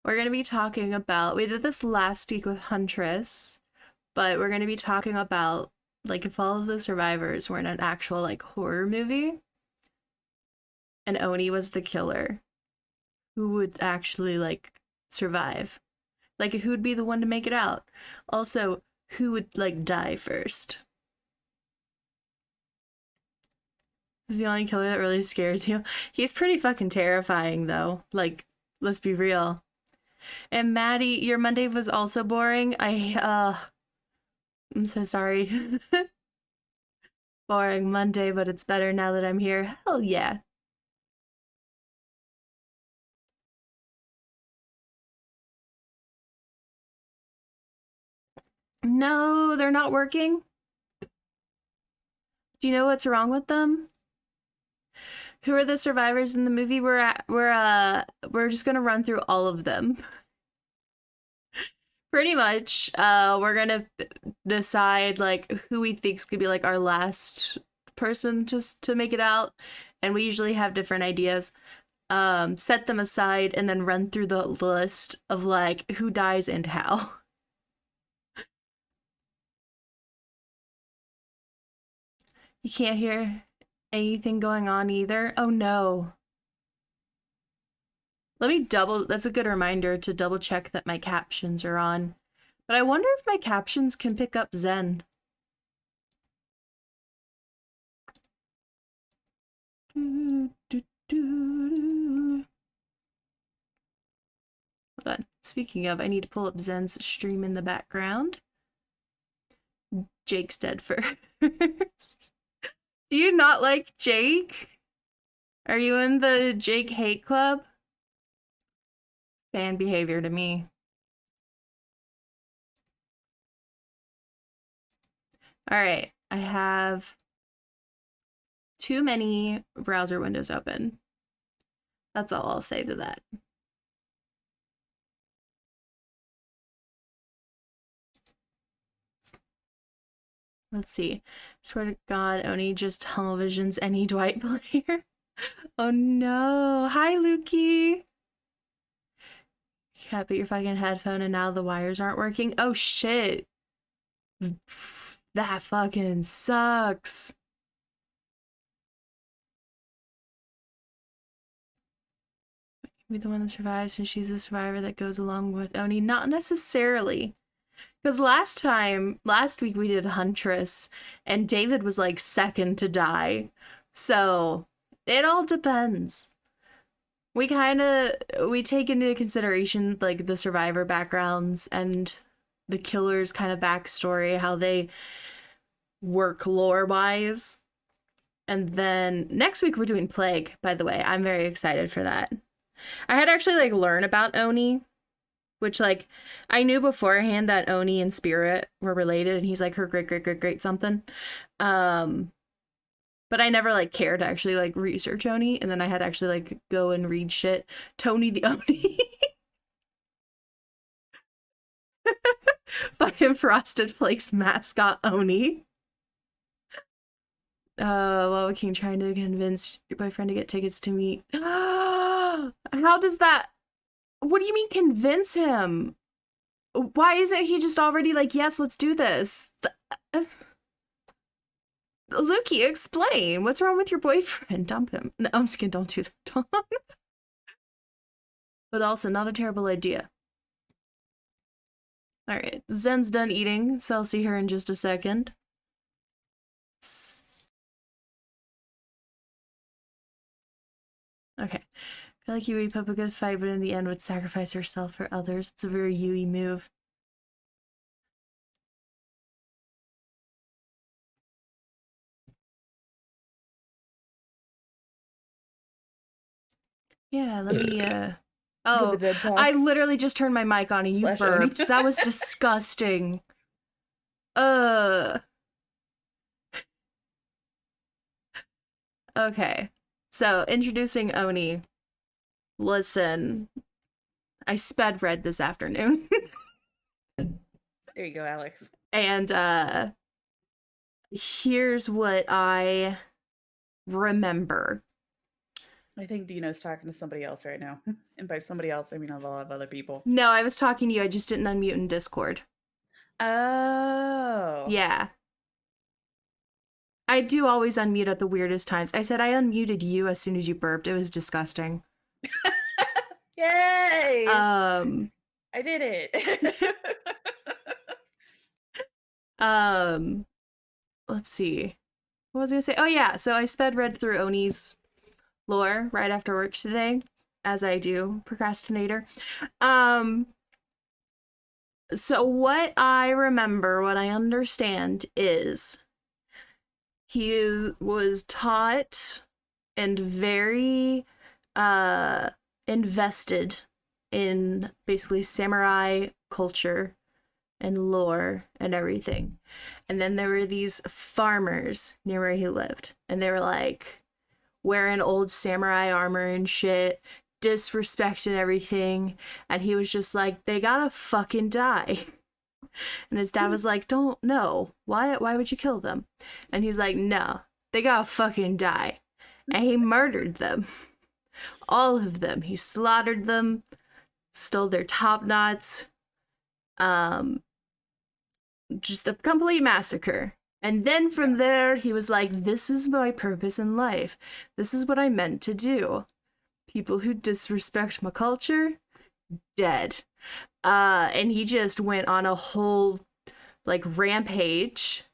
We're going to be talking about, we did this last week with Huntress, but we're going to be talking about, like, if all of the survivors were in an actual, like, horror movie, and Oni was the killer, who would actually, like, survive? Like, who'd be the one to make it out? Also, who would, like, die first? Is the only killer that really scares you? He's pretty fucking terrifying, though. Like, let's be real. And Maddie, your Monday was also boring. I'm so sorry. Boring Monday, but it's better now that I'm here. Hell yeah. No, they're not working. Do you know what's wrong with them? Who are the survivors in the movie? We're just gonna run through all of them. Pretty much. We're gonna decide like who we think's gonna be like our last person to make it out, and we usually have different ideas. Set them aside and then run through the list of like who dies and how. You can't hear anything going on either. Oh no. That's a good reminder to double check that my captions are on. But I wonder if my captions can pick up Zen. Hold on. Speaking of, I need to pull up Zen's stream in the background. Jake's dead first. Do you not like Jake? Are you in the Jake hate club? Fan behavior to me. All right, I have too many browser windows open. That's all I'll say to that. Let's see. Swear to God, Oni just televisions any Dwight player. Oh no. Hi, Lukey. Yeah, but your fucking headphone and now the wires aren't working. Oh shit. That fucking sucks. Be the one that survives and she's the survivor that goes along with Oni. Not necessarily. Because last week we did Huntress and David was like second to die. So it all depends. We take into consideration like the survivor backgrounds and the killer's kind of backstory, how they work lore wise. And then next week we're doing Plague, by the way. I'm very excited for that. I had actually like learn about Oni, which like I knew beforehand that Oni and Spirit were related and he's like her great something. But I never like cared to actually like research Oni, and then I had to actually like go and read shit. Tony the Oni. Fucking Frosted Flakes mascot Oni. Well, King trying to convince your boyfriend to get tickets to meet. How does that? What do you mean convince him? Why isn't he just already like, yes, let's do this? Lukey, explain. What's wrong with your boyfriend? Dump him. No, I'm just kidding. Don't do that. But also, not a terrible idea. All right, Zen's done eating, so I'll see her in just a second. Okay. I feel like Yui put up a good fight, but in the end would sacrifice herself for others. It's a very Yui move. Yeah, let me, Oh, I literally just turned my mic on and you burped. That was disgusting. Okay. So, introducing Oni. Listen, I sped read this afternoon. There you go, Alex. And, here's what I remember. I think Dino's talking to somebody else right now. And by somebody else, I mean a lot of other people. No, I was talking to you. I just didn't unmute in Discord. Oh. Yeah. I do always unmute at the weirdest times. I said I unmuted you as soon as you burped. It was disgusting. Yay! Um, I did it. um, let's see. What was I gonna say? Oh yeah, so I sped read through Oni's lore right after work today, as I do, procrastinator. Um, so what I remember, what I understand is was taught and very invested in basically samurai culture and lore and everything. And then there were these farmers near where he lived, and they were like wearing old samurai armor and shit, disrespecting everything, and he was just like, they gotta fucking die. And his dad was like, don't know. Why would you kill them? And he's like, no, they gotta fucking die. And he murdered them. All of them. He slaughtered them, stole their top knots. Um, just a complete massacre. And then from there, he was like, this is my purpose in life. This is what I meant to do. People who disrespect my culture, dead. And he just went on a whole like rampage,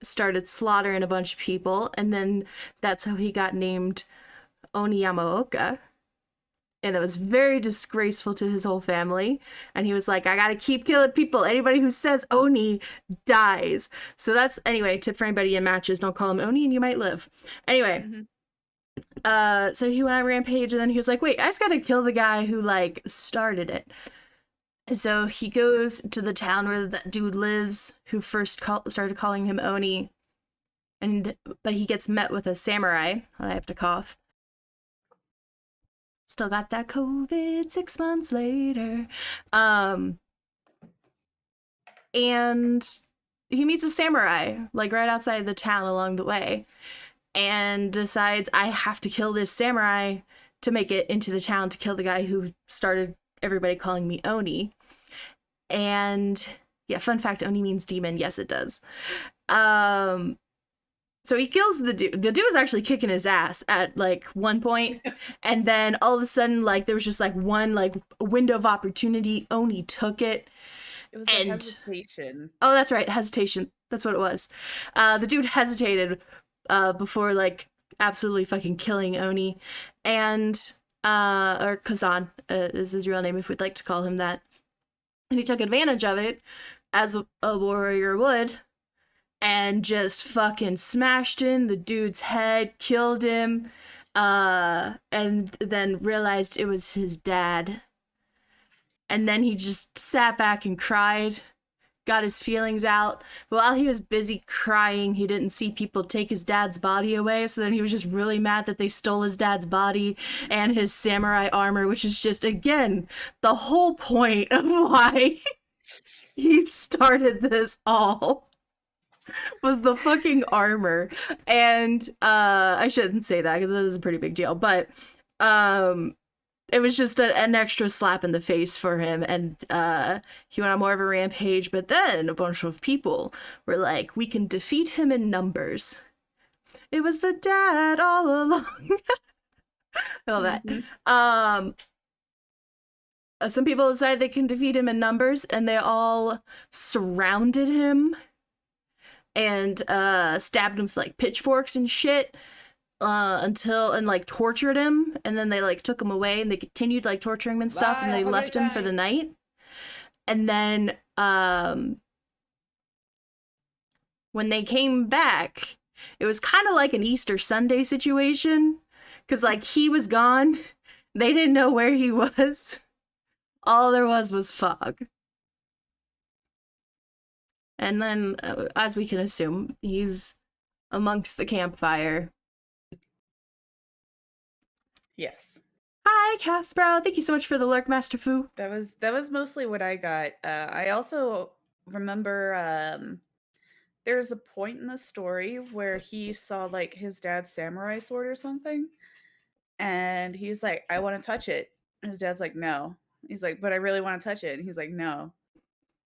started slaughtering a bunch of people, and then that's how he got named Oni Yamaoka. And it was very disgraceful to his whole family. And he was like, I gotta keep killing people. Anybody who says Oni dies. So that's, anyway, tip for anybody in matches, don't call him Oni and you might live. Anyway, so he went on rampage, and then he was like, wait, I just gotta kill the guy who like started it. And so he goes to the town where that dude lives, who first started calling him Oni. But he gets met with a samurai. I have to cough. Still got that COVID 6 months later. And he meets a samurai, like right outside the town along the way, and decides, I have to kill this samurai to make it into the town to kill the guy who started everybody calling me Oni. And yeah, fun fact, Oni means demon. Yes, it does. So he kills the dude. The dude was actually kicking his ass at like one point, and then all of a sudden, like there was just like one like window of opportunity. Oni took it. It was like hesitation. Oh, that's right, hesitation. That's what it was. The dude hesitated before like absolutely fucking killing Oni, and or Kazan is his real name if we'd like to call him that. And he took advantage of it as a warrior would, and just fucking smashed in the dude's head, killed him, and then realized it was his dad. And then he just sat back and cried, got his feelings out. But while he was busy crying, he didn't see people take his dad's body away, so then he was just really mad that they stole his dad's body and his samurai armor, which is just, again, the whole point of why he started this all. Was the fucking armor. And I shouldn't say that because it is a pretty big deal, but it was just an extra slap in the face for him. And he went on more of a rampage, but then a bunch of people were like, we can defeat him in numbers. It was the dad all along. I love that. Some people decided they can defeat him in numbers, and they all surrounded him and stabbed him with like pitchforks and shit and like tortured him, and then they like took him away, and they continued like torturing him and stuff. Bye, and they left him for the night. And then when they came back, it was kind of like an Easter Sunday situation, because like he was gone, they didn't know where he was, all there was fog. And then, as we can assume, he's amongst the campfire. Yes. Hi, Casper. Thank you so much for the lurk, Master Fu. That was mostly what I got. I also remember there's a point in the story where he saw like his dad's samurai sword or something. And he's like, "I wanna touch it." And his dad's like, "No." He's like, "But I really wanna touch it." And he's like, "No."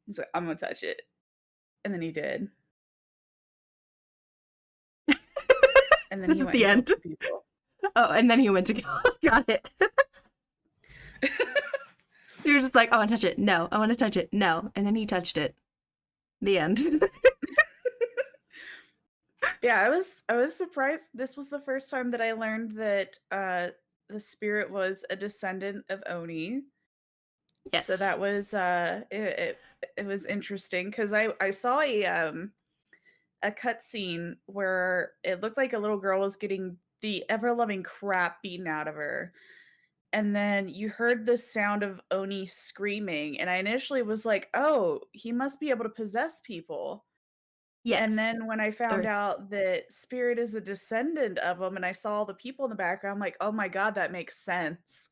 He's like, "I'm gonna touch it." And then he did. And then he went The and killed end. some people. Oh, and then he went to go. Got it. He was just like, I want to touch it. No. I want to touch it. No. And then he touched it. The end. Yeah, I was surprised. This was the first time that I learned that the spirit was a descendant of Oni. So Yes. that was it was interesting because I saw a cutscene where it looked like a little girl was getting the ever loving crap beaten out of her. And then you heard the sound of Oni screaming, and I initially was like, "Oh, he must be able to possess people." And Yes. then when I found Or out that Spirit is a descendant of him and I saw all the people in the background, I'm like, "Oh my god, that makes sense."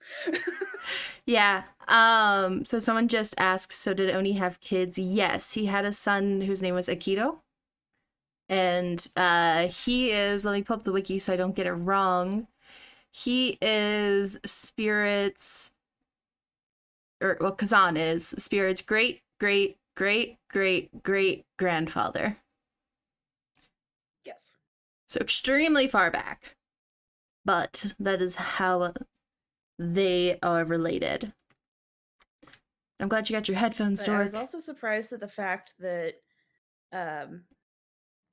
yeah. So someone just asks, so did Oni have kids? Yes. He had a son whose name was Akito. And he is, let me pull up the wiki so I don't get it wrong. He is Spirit's, or well, Kazan is Spirit's great, great, great, great, great grandfather. Yes. So extremely far back. But that is how they are related. I'm glad you got your headphones, But I was Dork. also surprised at the fact that um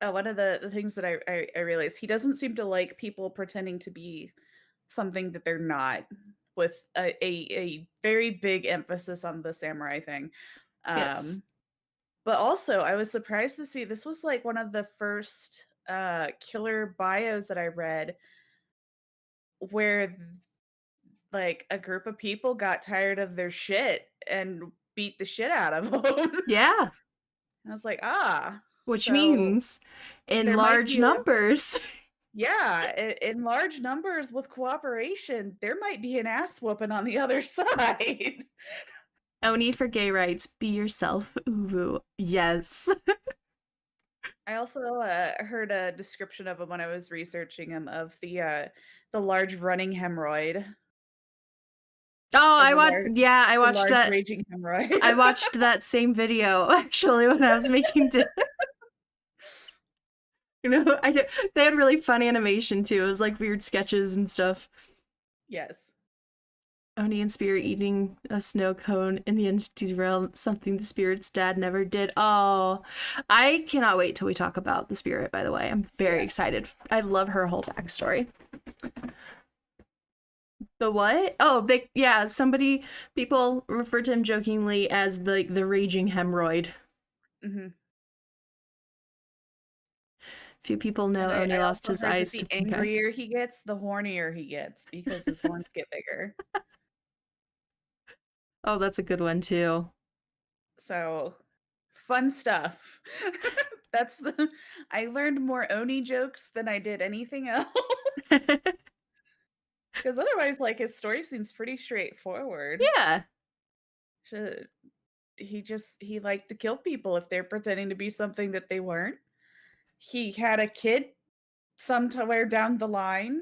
one of the things that I realized, he doesn't seem to like people pretending to be something that they're not, with a very big emphasis on the samurai thing. Yes. Um, but also, I was surprised to see this was like one of the first killer bios that I read where like a group of people got tired of their shit and beat the shit out of them. Yeah. I was like, ah, Which so means in there might large be a numbers. yeah, in large numbers with cooperation, there might be an ass whooping on the other side. Oni for gay rights. Be yourself. Ooh. Yes. I also heard a description of him when I was researching him of the large running hemorrhoid Oh, or I the watched large that. raging hemorrhoid. I watched that same video actually when I was making dinner. You know, they had really fun animation too. It was like weird sketches and stuff. Yes. Oni and Spirit eating a snow cone in the entity's realm, something the Spirit's dad never did. Oh, I cannot wait till we talk about the Spirit, by the way. I'm very Yeah. excited. I love her whole backstory. The what? Oh, people refer to him jokingly as the raging hemorrhoid. Mhm. Few people know And I Oni lost also his heard that eyes the to okay. angrier he gets, the hornier he gets because his horns get bigger. Oh, that's a good one too. So, fun stuff. That's the I learned more Oni jokes than I did anything else. Because otherwise, like, his story seems pretty straightforward. Yeah, Should he liked to kill people if they're pretending to be something that they weren't. He had a kid somewhere down the line.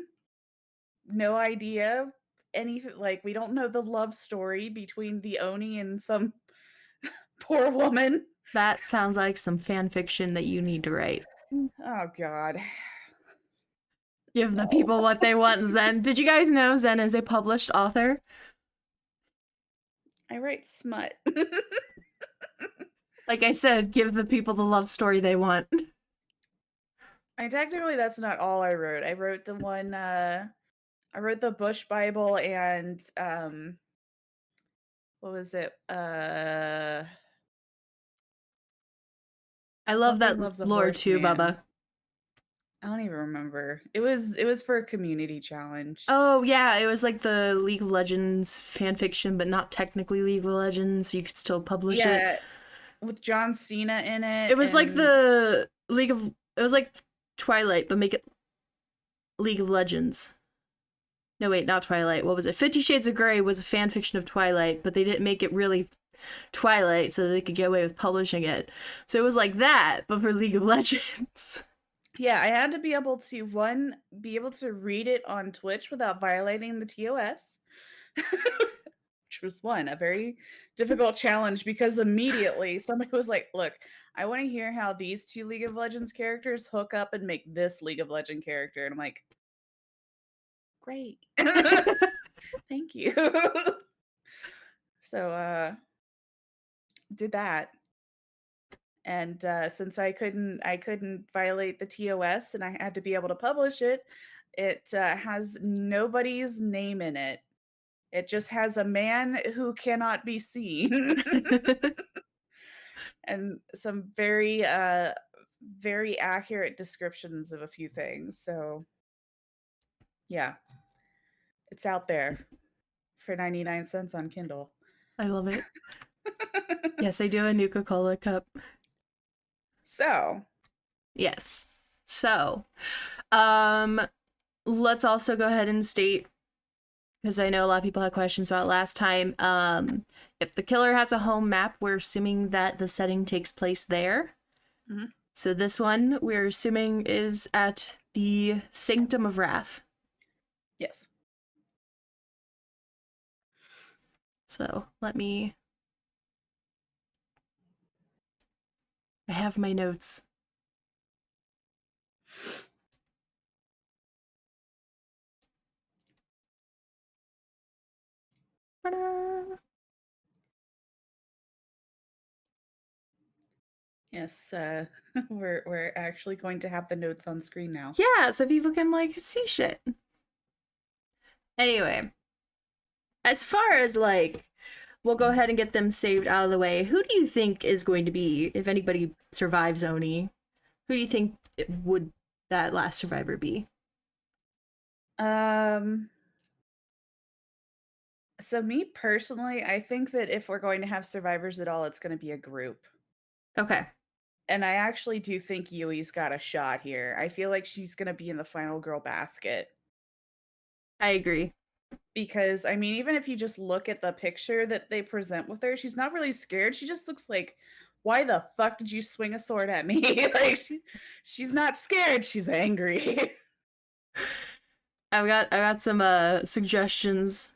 No idea anything, like, we don't know the love story between the Oni and some poor woman. that sounds like some fan fiction that you need to write. Oh god. Give the No. people what they want, Zen. Did you guys know Zen is a published author? I write smut. Like I said, give the people the love story they want. Technically, that's not all I wrote. I wrote the Bush Bible and, what was it? I love Something that Loves a lore too, Horseman. Bubba. I don't even remember. It was for a community challenge. Oh yeah, it was like the League of Legends fan fiction, but not technically League of Legends, so you could still publish it. Yeah, with John Cena in It it was like and the League of it was like Twilight, but make it League of Legends. No wait, not Twilight. What was it? 50 Shades of Grey was a fan fiction of Twilight, but they didn't make it really Twilight so they could get away with publishing it. So it was like that, but for League of Legends. Yeah, I had to be able to, 1, be able to read it on Twitch without violating the TOS, which was, 1, a very difficult challenge because immediately somebody was like, "Look, I wanna hear how these 2 League of Legends characters hook up and make this League of Legend character," and I'm like, "Great. Thank you." So, did that, and, since I couldn't violate the TOS and I had to be able to publish it, it, has nobody's name in it. It just has a man who cannot be seen and some very accurate descriptions of a few things, so, yeah, it's out there for 99 cents on Kindle. I love it. Yes, I do a Nuka-Cola cup. So, Yes. So, um, let's also go ahead and state, because I know a lot of people had questions about last time. If the killer has a home map, we're assuming that the setting takes place there. mhm, So this one we're assuming is at the Sanctum of Wrath. yes. So I have my notes. Ta-da! Yes, we're actually going to have the notes on screen now. Yeah, so people can like see shit. Anyway, as far as like, we'll go ahead and get them saved out of the way. Who do you think is going to be, if anybody survives Oni, who do you think it would that last survivor be? Um, so me personally, I think that if we're going to have survivors at all, it's gonna be a group. Okay, And I actually do think Yui's got a shot here. I feel like she's gonna be in the final girl basket. I agree. Because, I mean, even if you just look at the picture that they present with her, she's not really scared. She just looks like, "Why the fuck did you swing a sword at me?" Like, she's not scared, she's angry. I got some suggestions.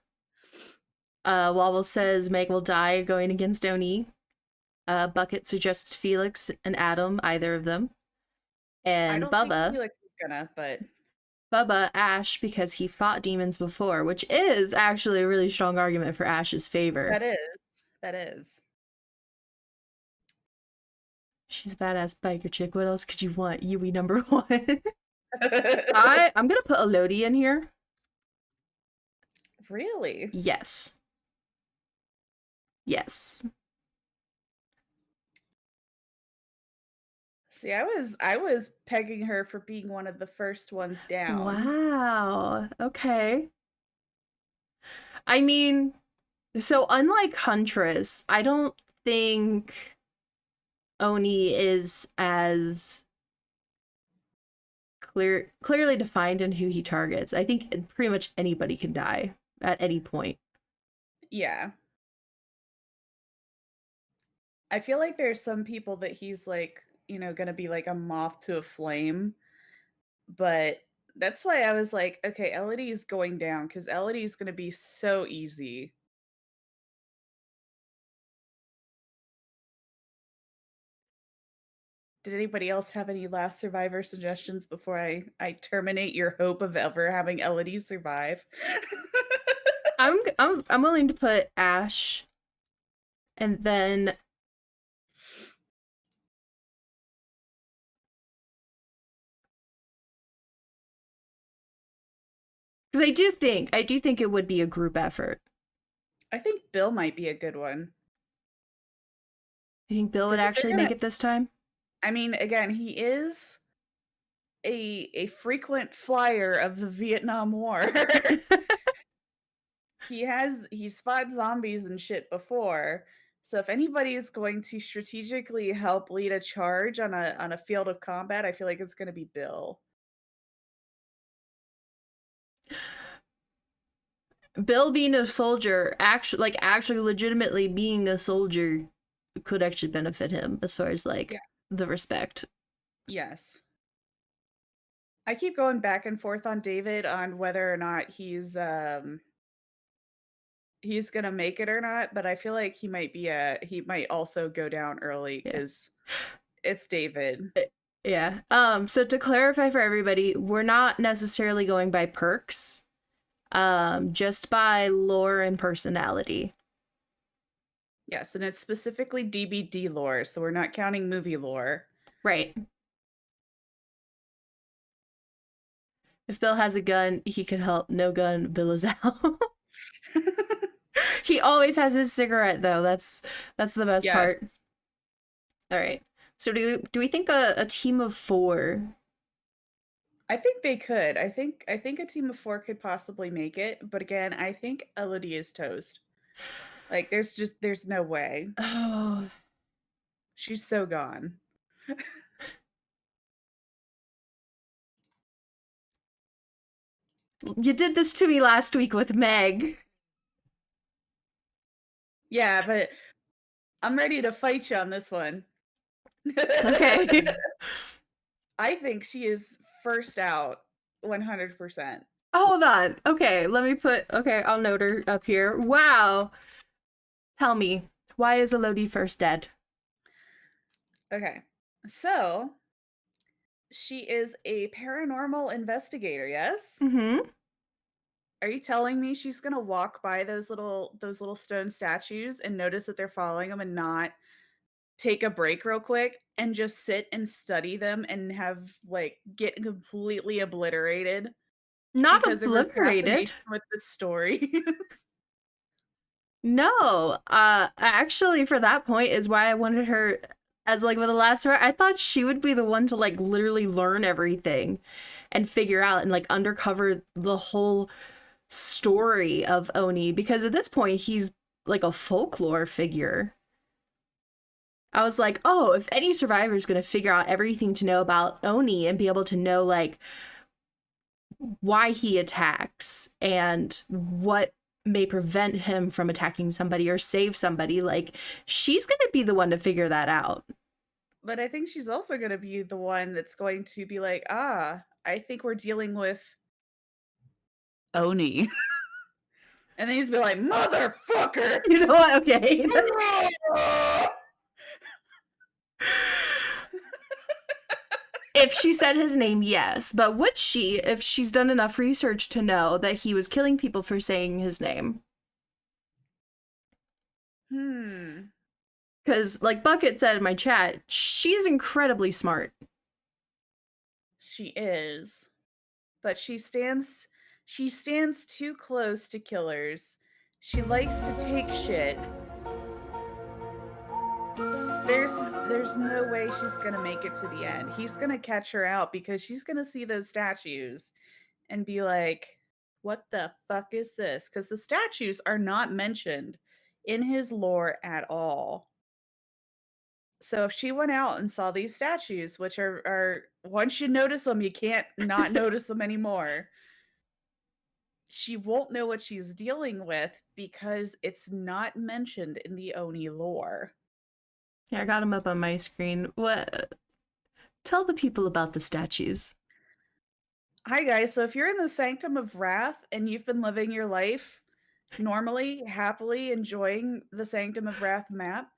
Wobble says Meg will die going against Oni. Bucket suggests Felix and Adam, either of them. I And don't think Bubba Felix is gonna, but Ash, because he fought demons before, which is actually a really strong argument for Ash's favor. that is that is. She's a badass biker chick. What else could you want? Yui number one. I'm gonna put Elodie in here. Really? Yes. Yes. See, I was pegging her for being one of the first ones down. Wow. Okay. I mean, so unlike Huntress, I don't think Oni is as clearly defined in who he targets. I think pretty much anybody can die at any point. Yeah. I feel like there's some people that he's like, gonna be like a moth to a flame, but that's why I was like, okay, Elodie is going down because Elodie is gonna be so easy. Did anybody else have any last survivor suggestions before I terminate your hope of ever having Elodie survive? I'm willing to put Ash, and then because I do think it would be a group effort. I think Bill might be a good one I think Bill would because if they're actually make gonna, it this time. I mean, again, he is a frequent flyer of the Vietnam War. He's fought zombies and shit before. So if anybody is going to strategically help lead a charge on a field of combat, I feel like it's going to be Bill. Bill being a soldier, actually legitimately being a soldier could actually benefit him as far as like Yeah. the respect. Yes. I keep going back and forth on David on whether or not he's gonna make it or not, but I feel like he might also go down early Yeah. because it's David. Yeah. So to clarify for everybody, we're not necessarily going by perks, just by lore and personality. Yes, and it's specifically DBD lore, so we're not counting movie lore. Right. If Bill has a gun, he could help. No gun, Bill is out. He always has his cigarette though. That's the best Yes. part. All right. So do we think a team of four? I think they could. I think a team of 4 could possibly make it, but again, I think Elodie is toast. Like there's no way. Oh, She's so gone. you did this to me last week with Meg. Yeah, but I'm ready to fight you on this one. Okay. I think she is first out 100%. Hold on. Okay, okay, I'll note her up here. Wow. Tell me, why is Elodie first dead? Okay. So, she is a paranormal investigator, yes? Mm-hmm. Are you telling me she's going to walk by those little stone statues and notice that they're following them and not take a break real quick and just sit and study them and have like get completely obliterated Not because of her obliterated. fascination with the story? No. Actually for that point is why I wanted her as like with the last part. I thought she would be the one to like literally learn everything and figure out and like undercover the whole story of Oni because at this point he's like a folklore figure. I was like, oh, if any survivor is going to figure out everything to know about Oni and be able to know like why he attacks and what may prevent him from attacking somebody or save somebody, like she's going to be the one to figure that out. But I think she's also going to be the one that's going to be like, "Ah, I think we're dealing with Oni." And then he's be like, "Motherfucker." You know what? Okay. If she said his name, yes. But would she if she's done enough research to know that he was killing people for saying his name? Hmm. Because, like Bucket said in my chat, she's incredibly smart. She is. But she stands too close to killers. She likes to take shit. There's no way she's going to make it to the end. He's going to catch her out because she's going to see those statues and be like, "What the fuck is this?" Cuz the statues are not mentioned in his lore at all. So if she went out and saw these statues, which are once you notice them, you can't not notice them anymore. She won't know what she's dealing with because it's not mentioned in the Oni lore. Yeah, I got him up on my screen. What? Tell the people about the statues. Hi guys, so if you're in the Sanctum of Wrath and you've been living your life normally, happily enjoying the Sanctum of Wrath map,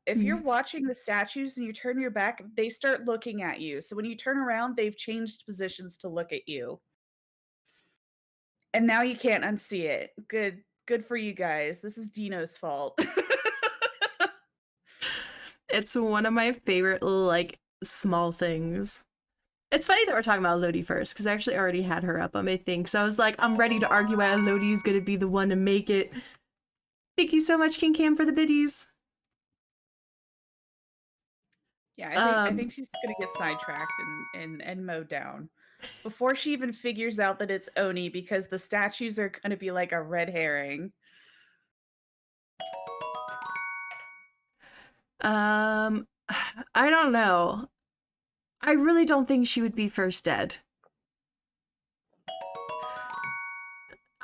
if you're watching the statues and you turn your back, they start looking at you. So when you turn around, they've changed positions to look at you. And now you can't unsee it. Good for you guys. This is Dino's fault. It's one of my favorite little, like, small things. It's funny that we're talking about Lodi first, because I actually already had her up on my thing. So I was like, I'm ready to argue why Lodi is going to be the one to make it. Thank you so much, King Cam, for the biddies. Yeah, I think she's gonna get sidetracked and mowed down before she even figures out that it's Oni because the statues are gonna be like a red herring. Um, I don't know. I really don't think she would be first dead.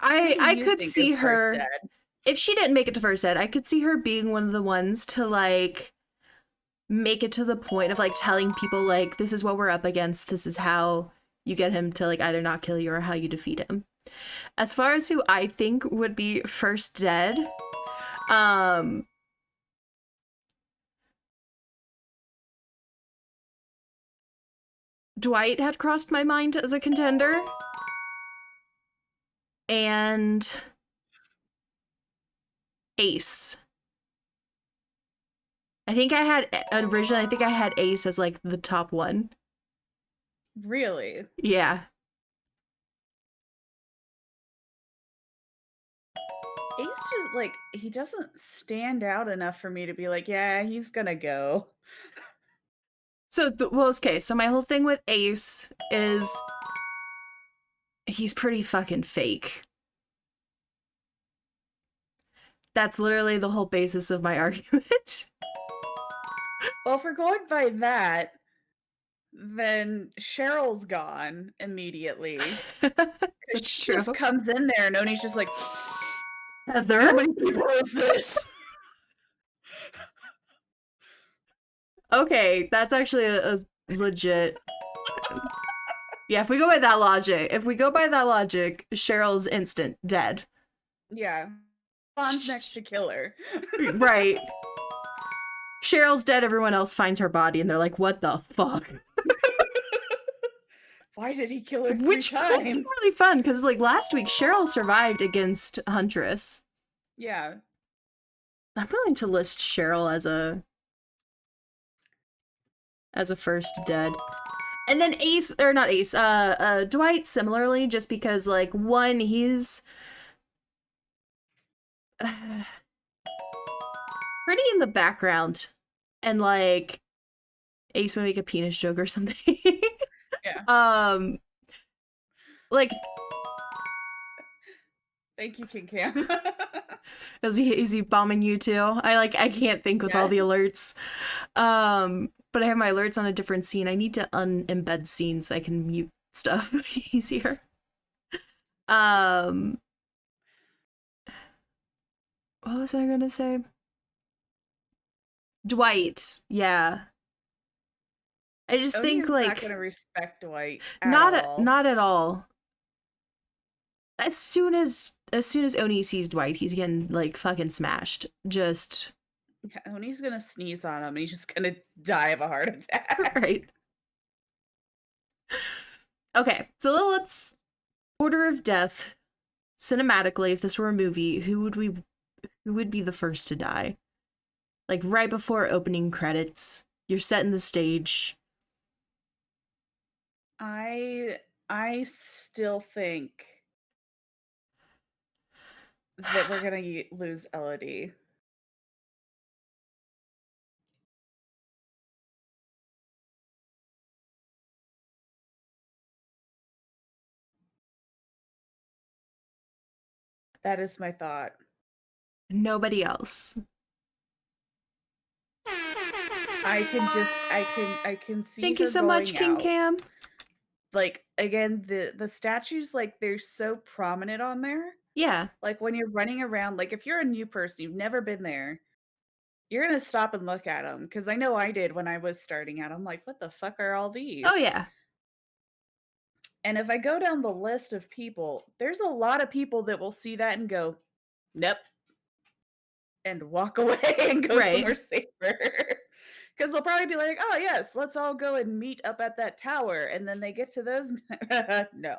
Who do I you could think is see first her dead? if she didn't make it to first dead. I could see her being one of the ones to like make it to the point of like telling people like this is what we're up against. This is how you get him to like either not kill you or how you defeat him. As far as who I think would be first dead, um Dwight had crossed my mind as a contender. And Ace. I think I had Ace as like the top one. Really? Yeah. Ace just like he doesn't stand out enough for me to be like, yeah, he's gonna go. So, well, okay. So my whole thing with Ace is he's pretty fucking fake. That's literally the whole basis of my argument. Well, if we're going by that, then Cheryl's gone immediately. That's She true. just comes in there and Oni's just like, Heather? how many people is this? Okay, that's actually a legit. Yeah, if we go by that logic, Cheryl's instant dead. Yeah. Bond's next to killer. Right. Cheryl's dead, everyone else finds her body and they're like, what the fuck? Why did he kill her Which could be times? really fun, because like last week, Cheryl survived against Huntress. Yeah. I'm willing to list Cheryl as a first dead. And then Ace, or not Ace, Dwight similarly, just because like one, he's pretty in the background, and like Ace would make a penis joke or something. Yeah. Like, Thank you, King Cam. is he bombing you too? I can't think with all the alerts. But I have my alerts on a different scene. I need to unembed scenes so I can mute stuff easier. What was I gonna say? Dwight, yeah. I just Oni think is not like gonna respect Dwight at all. not at all. As soon as Oni sees Dwight, he's getting like fucking smashed. Just Yeah, Oni's gonna sneeze on him and he's just gonna die of a heart attack. right. Okay, so let's order of death cinematically. If this were a movie, who would be the first to die? Like right before opening credits, you're setting the stage. I still think that we're gonna lose Elodie. That is my thought. Nobody else. I can see Thank you her so much, going King out. Cam. Like again, the statues, like they're so prominent on there. Yeah. Like when you're running around, like if you're a new person, you've never been there, you're gonna stop and look at them. Because I know I did when I was starting out. I'm like, what the fuck are all these? Oh yeah. And if I go down the list of people, there's a lot of people that will see that and go, nope, and walk away and go Right. somewhere safer. Because they'll probably be like, oh, yes, let's all go and meet up at that tower. And then they get to those. No.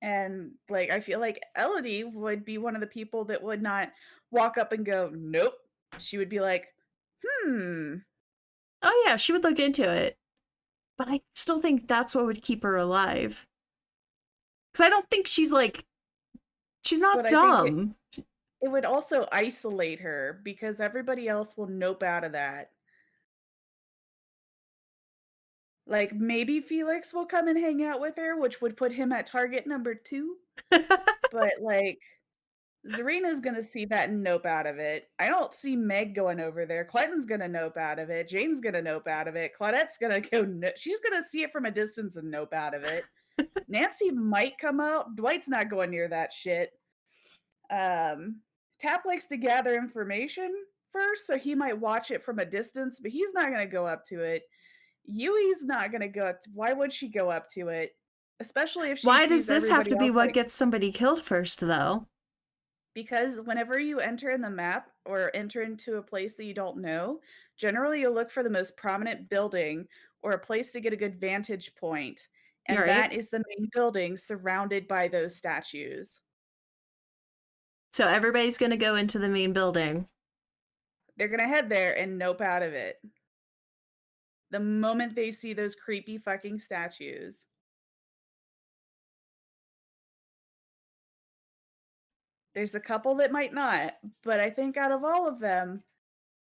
And like, I feel like Elodie would be one of the people that would not walk up and go, nope. She would be like, hmm. Oh yeah, she would look into it. But I still think that's what would keep her alive. Because I don't think she's not But I think dumb. it would also isolate her because everybody else will nope out of that. Like, maybe Felix will come and hang out with her, which would put him at target number 2, but, like, Zarina's gonna see that and nope out of it. I don't see Meg going over there. Clinton's gonna nope out of it. Jane's gonna nope out of it. Claudette's gonna go she's gonna see it from a distance and nope out of it. Nancy might come out. Dwight's not going near that shit. Tap likes to gather information first, so he might watch it from a distance, but he's not gonna go up to it. Yui's not gonna go up. Why would she go up to it? Especially if she Why does sees this have everybody to be else what like. gets somebody killed first, though? Because whenever you enter in the map or enter into a place that you don't know, generally you'll look for the most prominent building or a place to get a good vantage point, You're and right. that is the main building surrounded by those statues. So everybody's gonna go into the main building. They're gonna head there and nope out of it. The moment they see those creepy fucking statues. There's a couple that might not, but I think out of all of them,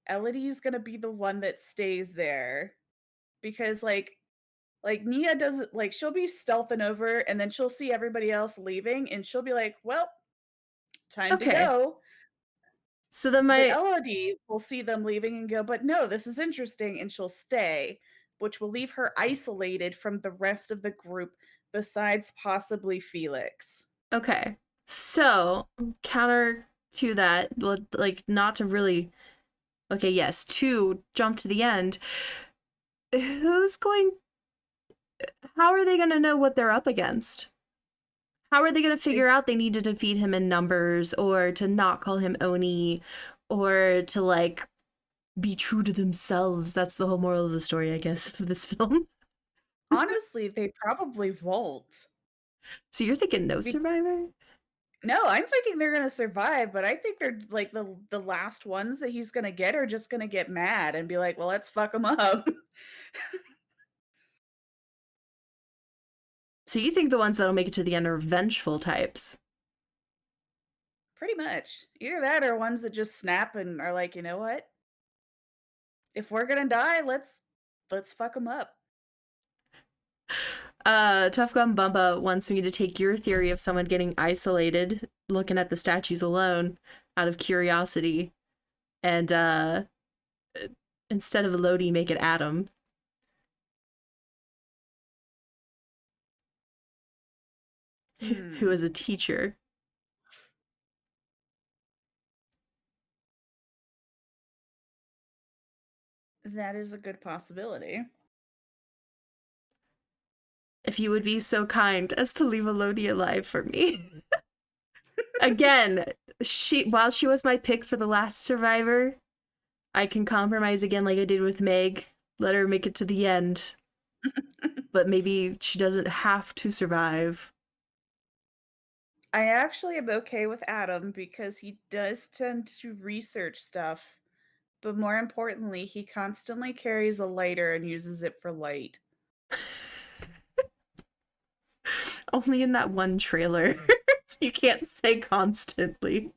Elodie's gonna be the one that stays there. Because like Nia doesn't like she'll be stealthing over and then she'll see everybody else leaving and she'll be like, "Well, time to Okay. go." So then But my Elodie will see them leaving and go, "But no, this is interesting," and she'll stay, which will leave her isolated from the rest of the group besides possibly Felix. okay. So counter to that, like not to really okay, yes, to jump to the end. Who's going how are they gonna know what they're up against? How are they gonna They figure out they need to defeat him in numbers or to not call him Oni or to like be true to themselves? That's the whole moral of the story, I guess, of this film. honestly, they probably won't. So you're thinking no Be- survivor? no, I'm thinking they're gonna survive, but I think they're like the last ones that he's gonna get are just gonna get mad and be like, "Well, let's fuck him up." So you think the ones that'll make it to the end are vengeful types? Pretty much. Either that or ones that just snap and are like, "You know what? If we're gonna die, let's fuck them up." Tough Gun Bumba wants me to take your theory of someone getting isolated, looking at the statues alone, out of curiosity, and instead of Lodi, make it Adam, who Hmm. is a teacher. That is a good possibility. If you would be so kind as to leave a Lodi alive for me. Again, while she was my pick for the last survivor, I can compromise again like I did with Meg. Let her make it to the end, but maybe she doesn't have to survive. I actually am okay with Adam because he does tend to research stuff, but more importantly, he constantly carries a lighter and uses it for light. Only in that one trailer. You can't say constantly.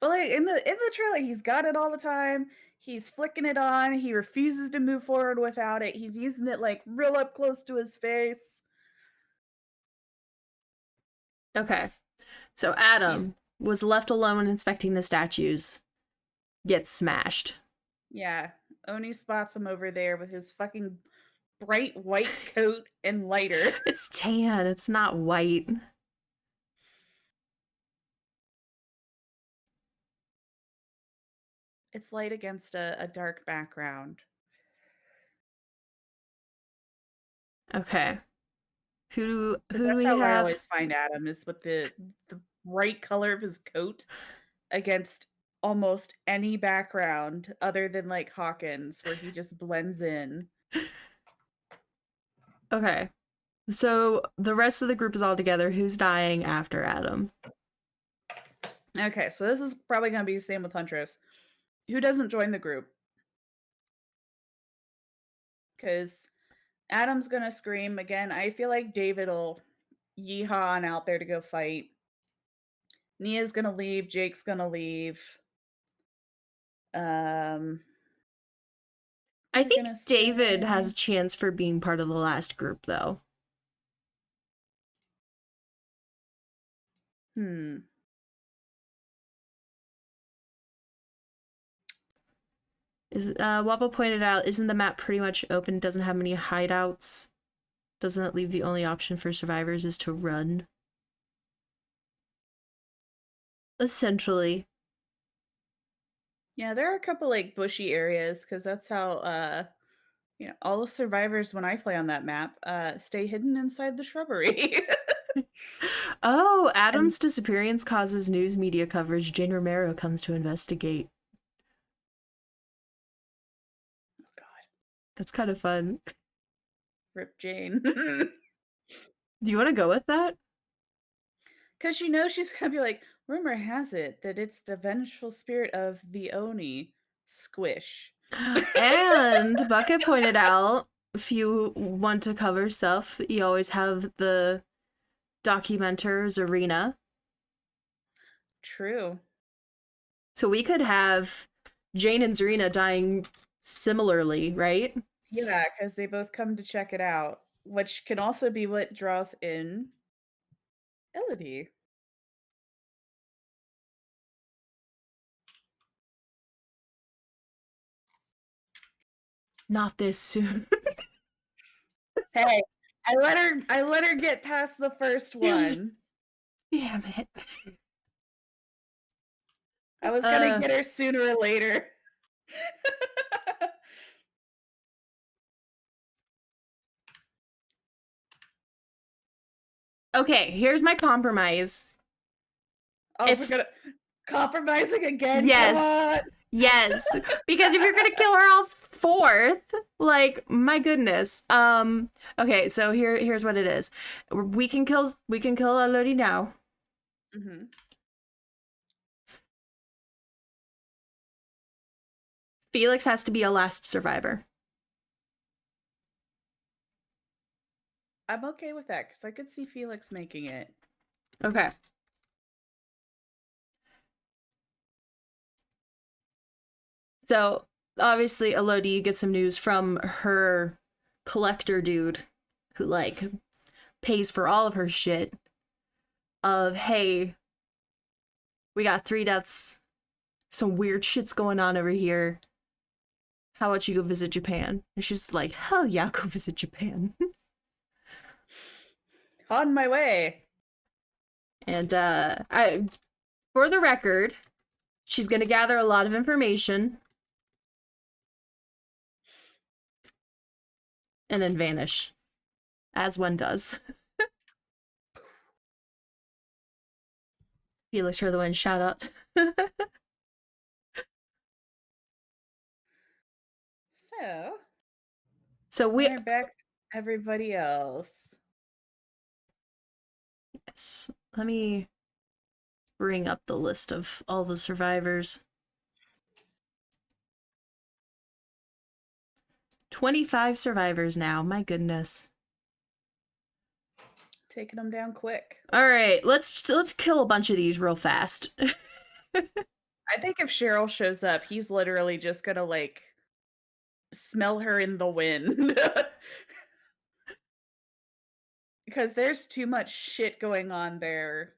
But like in the trailer, he's got it all the time. He's flicking it on. He refuses to move forward without it. He's using it like real up close to his face. Okay. So He's Adam was left alone inspecting the statues, gets smashed. yeah. Oni spots him over there with his fucking bright white coat and lighter. It's tan, it's not white. It's light against a dark background. Okay. Because Who do that's we how I have? always find Adam is with the bright color of his coat against almost any background other than like Hawkins, where he just blends in. Okay. So the rest of the group is all together. Who's dying after Adam? Okay, so this is probably gonna be the same with Huntress. Who doesn't join the group? Because Adam's gonna scream again. I feel like David will yeehaw on out there to go fight. Nia's gonna leave. Jake's gonna leave. Um, I who's think gonna David has stay? a chance for being part of the last group, though. Hmm. Is Wappa pointed out, isn't the map pretty much open? Doesn't have many hideouts. Doesn't that leave the only option for survivors is to run? Essentially. Yeah, there are a couple like bushy areas because that's how all the survivors when I play on that map stay hidden inside the shrubbery. Oh, And Adam's disappearance causes news media coverage. Jane Romero comes to investigate. oh god, That's kind of fun. rip Jane. Do you want to go with that? Because she's gonna be like, rumor has it that it's the vengeful spirit of the Oni. Squish. And Bucket pointed out if you want to cover stuff, you always have the documenters arena. True. So we could have Jane and Zarina dying similarly, right? Yeah, because they both come to check it out, which can also be what draws in Elodie. Not this soon. Hey, I let her get past the first one. Damn it. I was gonna Uh get her sooner or later. okay, here's my compromise. Oh, we're If gonna compromising again. Come yes, on. yes, because if you're gonna kill her off fourth, like my goodness. Okay, so here's what it is. We can kill Elodie now. Hmm. Felix has to be a last survivor. I'm okay with that because I could see Felix making it. Okay. So obviously Elodie, you get some news from her collector dude who like pays for all of her shit of hey, we got 3 deaths, some weird shit's going on over here. How about you go visit Japan? And she's like, hell yeah, I'll go visit Japan. On my way. and for the record, she's gonna gather a lot of information and then vanish, as one does. Felix for the win, shout out. So so we we're back to everybody else. yes, let me bring up the list of all the survivors. 25 survivors now, my goodness. Taking them down quick. All right, let's kill a bunch of these real fast. I think if Cheryl shows up, he's literally just gonna like smell her in the wind. Because there's too much shit going on there.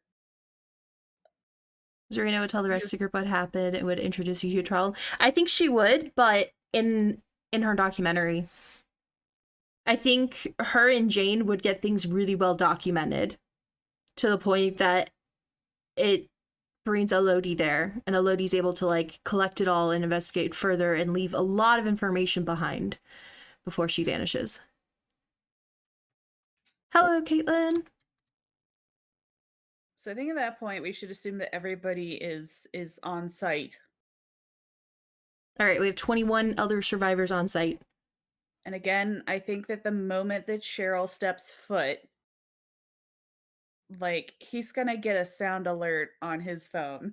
Zarina would tell the rest of Just the group what happened and would introduce a huge trial. I think she would, but in her documentary, I think her and Jane would get things really well documented to the point that it brings Elodie there, and Elodie's able to like collect it all and investigate further and leave a lot of information behind before she vanishes. Hello, Caitlin. so I think at that point we should assume that everybody is on site. All right, we have 21 other survivors on site. And again, I think that the moment that Cheryl steps foot, like he's gonna get a sound alert on his phone.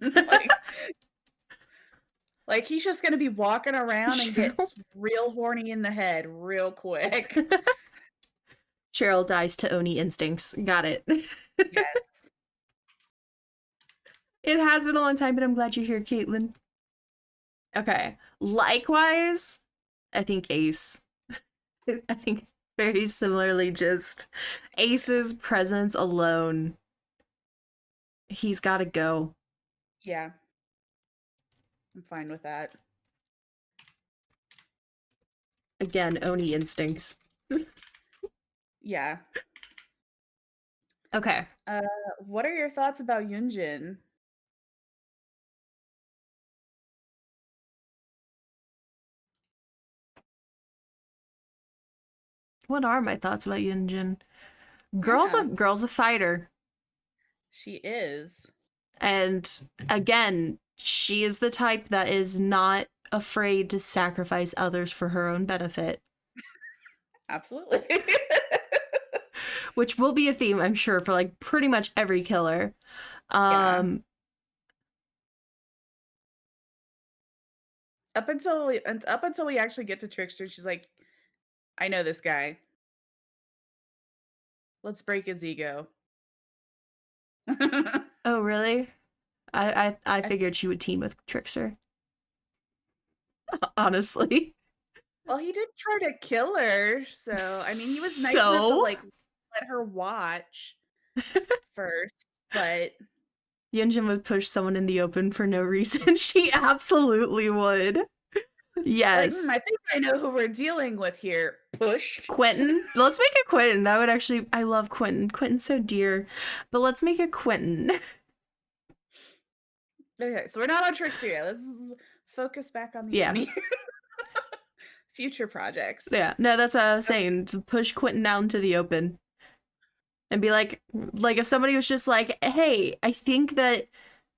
like he's just gonna be walking around and get Cheryl. real horny in the head real quick. Cheryl dies to Oni instincts. Got it. Yes. It has been a long time, but I'm glad you're here, Caitlin. Okay. Likewise, I think Ace. I think very similarly, just Ace's presence alone. He's got to go. Yeah. I'm fine with that. Again, Oni instincts. Yeah. Okay. What are your thoughts about Yunjin? What are my thoughts about Yunjin? Yeah, Girl's a fighter. she is. And again, she is the type that is not afraid to sacrifice others for her own benefit, Absolutely. which will be a theme, I'm sure, for like pretty much every killer. Yeah. Um, Up until we actually get to Trickster, she's like, I know this guy. Let's break his ego. oh, really? I I figured she would team with Trickster, honestly. Well, he did try to kill her, so, I mean, he was nice enough to, So, like, let her watch first, but Yunjin would push someone in the open for no reason. She absolutely would. like, Yes. I think I know who we're dealing with here. Push. Quentin. Let's make it Quentin. That would actually, I love Quentin. Quentin's so dear. But let's make it Quentin. Okay, so we're not on Trickster yet. Let's focus back on the Yeah. Oni. Future projects. Yeah. No, that's what I was saying. To push Quentin out into the open and be like if somebody was just like, hey, I think that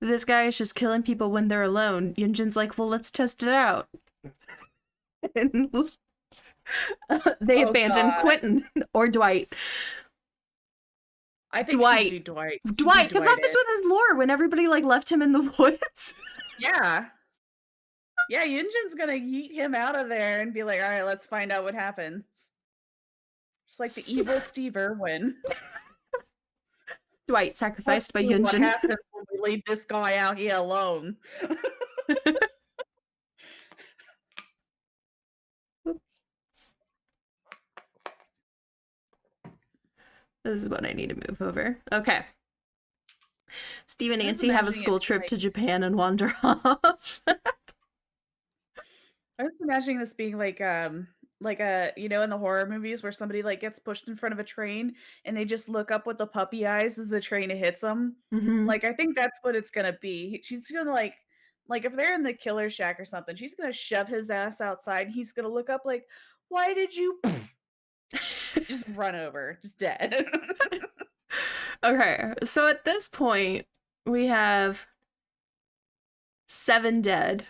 this guy is just killing people when they're alone. Yunjin's like, well, let's test it out. And they Oh abandon god. Quentin or Dwight. I think she'd Dwight. do Dwight. She'd do Dwight, because that Dwight fits it. with his lore when everybody like left him in the woods. Yeah. Yeah, Yunjin's gonna yeet him out of there and be like, "Alright, let's find out what happens." Just like the evil Steve Irwin. Dwight Let's sacrificed by see what Yunjin. happens when we leave this guy out here alone. This is what I need to move over. Okay. Steve and I was Nancy have a imagining it school being trip to Japan and wander off. I was imagining this being like a in the horror movies where somebody, like, gets pushed in front of a train and they just look up with the puppy eyes as the train hits them. Hmm. Like, I think that's what it's gonna be. She's gonna, like, if they're in the killer shack or something, she's gonna shove his ass outside, and he's gonna look up like, "Why did you" just run over, just dead. Okay, so at this point, we have 7 dead.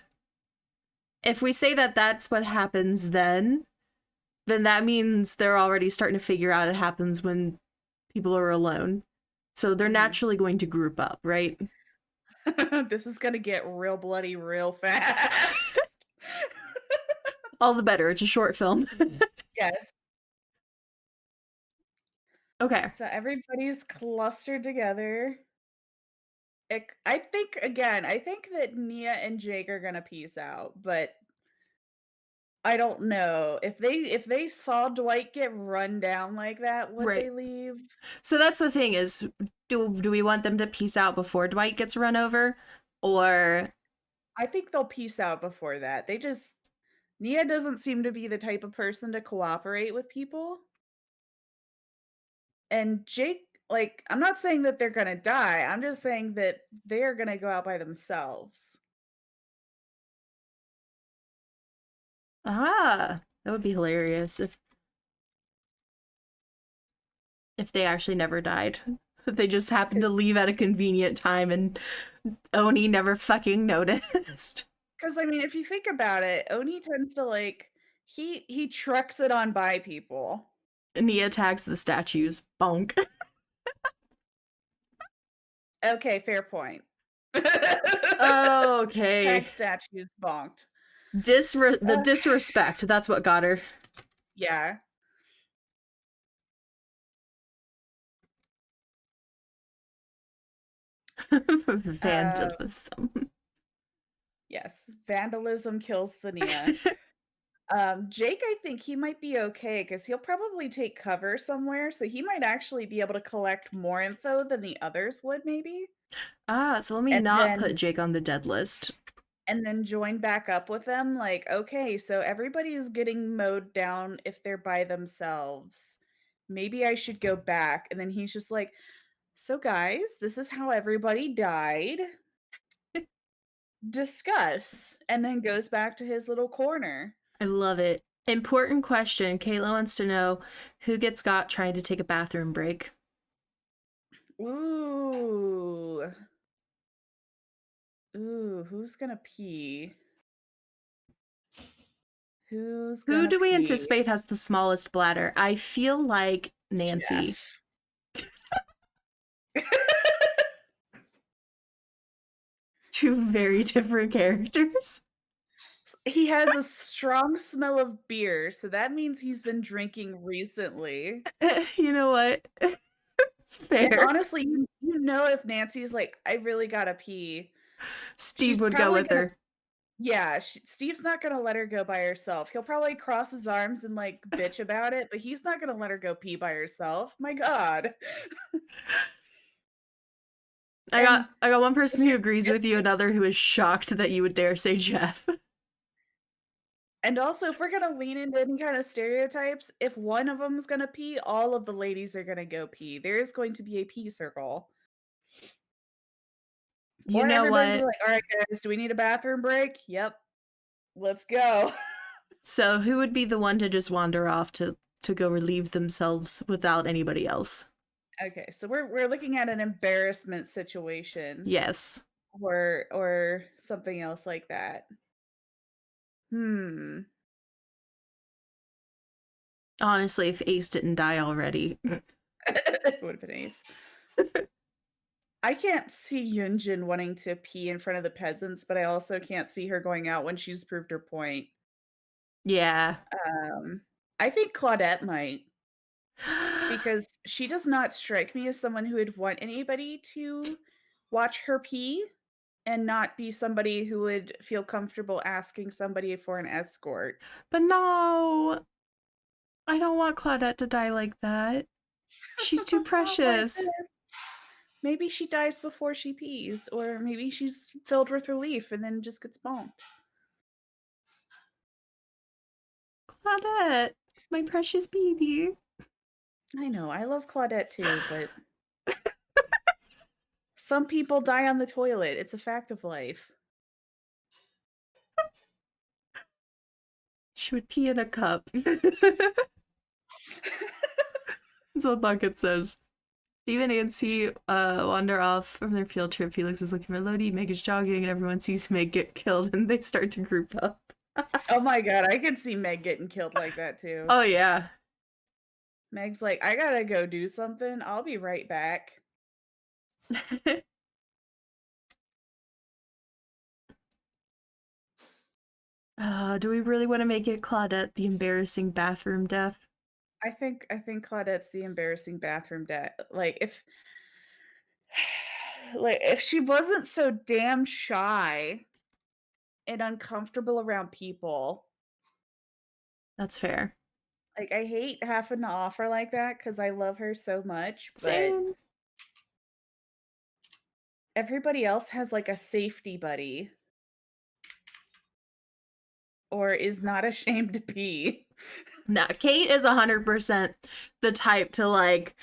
If we say that that's what happens then that means they're already starting to figure out it happens when people are alone. So they're Mhm. naturally going to group up, right? This is gonna get real bloody real fast. All the better. It's a short film. Yes. Okay. So everybody's clustered together. I think again, I think that Nia and Jake are gonna peace out, but I don't know if they saw Dwight get run down like that, would Right. they leave? So that's the thing is do we want them to peace out before Dwight gets run over or I think they'll peace out before that. Nia doesn't seem to be the type of person to cooperate with people, and Jake, like, I'm not saying that they're gonna die. I'm just saying that they're gonna go out by themselves. that would be hilarious if they actually never died. They just happened to leave at a convenient time and Oni never fucking noticed. Because I mean, if you think about it, Oni tends to like he trucks it on by people. Nia tags the statues. Bonk. Okay, fair point. Okay. Tag statues bonked. The Uh, disrespect. That's what got her. yeah. Uh, Vandalism. yes. Vandalism kills the Nia. Jake, I think he might be okay because he'll probably take cover somewhere, so he might actually be able to collect more info than the others would, maybe, So let me and not put then Jake on the dead list. join back up with them. Like, okay, so everybody is getting mowed down if they're by themselves. Maybe I should go back. And then he's just like, so guys, this is how everybody died. Discuss. And then goes back to his little corner. I love it. Important question. Kayla wants to know who gets got trying to take a bathroom break. Ooh. Ooh, who's gonna pee? Who's Who gonna do we pee? anticipate has the smallest bladder? I feel like Nancy. Jeff. Two very different characters. He has a strong smell of beer, so that means he's been drinking recently. You know what? And Fair. honestly, you know if Nancy's like, "I really gotta pee," Steve she's would go probably with gonna her. yeah, Steve's not gonna let her go by herself. He'll probably cross his arms and, like, bitch about it, but he's not gonna let her go pee by herself. My god. I got And I got one if person who you're agrees if with you, another who is shocked that you would dare say Jeff. and also, if we're gonna lean into any kind of stereotypes, if one of them's gonna pee, all of the ladies are gonna go pee. There is going to be a pee circle. You Or know everybody's gonna be what? like, "Alright, guys, do we need a bathroom break? Yep. Let's go." So who would be the one to just wander off to go relieve themselves without anybody else? Okay, so we're looking at an embarrassment situation Yes. or something else like that. Hmm. Honestly, if Ace didn't die already. It would have been Ace. I can't see Yunjin wanting to pee in front of the peasants, but I also can't see her going out when she's proved her point. Yeah. Um, I think Claudette might, because she does not strike me as someone who would want anybody to watch her pee and not be somebody who would feel comfortable asking somebody for an escort. But no, I don't want Claudette to die like that. She's too Not like precious. this. Maybe she dies before she pees, or maybe she's filled with relief and then just gets bonked. Claudette, my precious baby. I know, I love Claudette too, but some people die on the toilet. It's a fact of life. She would pee in a cup. That's what Bucket says. Steve and Nancy wander off from their field trip. Felix is looking for Lodi, Meg is jogging, and everyone sees Meg get killed, and they start to group up. Oh my god, I could see Meg getting killed like that too. Oh, yeah. Meg's like, "I gotta go do something. I'll be right back." Do we really want to make it Claudette the embarrassing bathroom death? I think Claudette's the embarrassing bathroom death. Like if she wasn't so damn shy and uncomfortable around people. That's fair. Like, I hate having to offer like that because I love her so much, but Same. everybody else has, like, a safety buddy or is not ashamed to pee. Nah, Kate is 100% the type to like,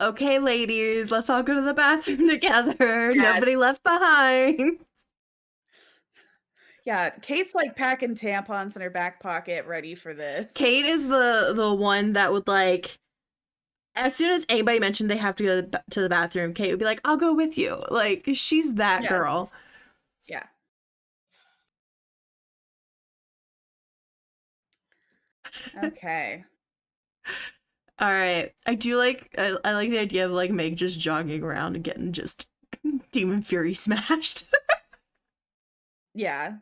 okay, ladies, let's all go to the bathroom together. Yes. Nobody left behind. Yeah, Kate's, like, packing tampons in her back pocket ready for this. Kate is the one that would like, as soon as anybody mentioned they have to go to the bathroom, Kate would be like, I'll go with you. Like, she's that Yeah, girl. yeah. Okay. All right. I like the idea of like Meg just jogging around and getting just demon fury smashed. Yeah.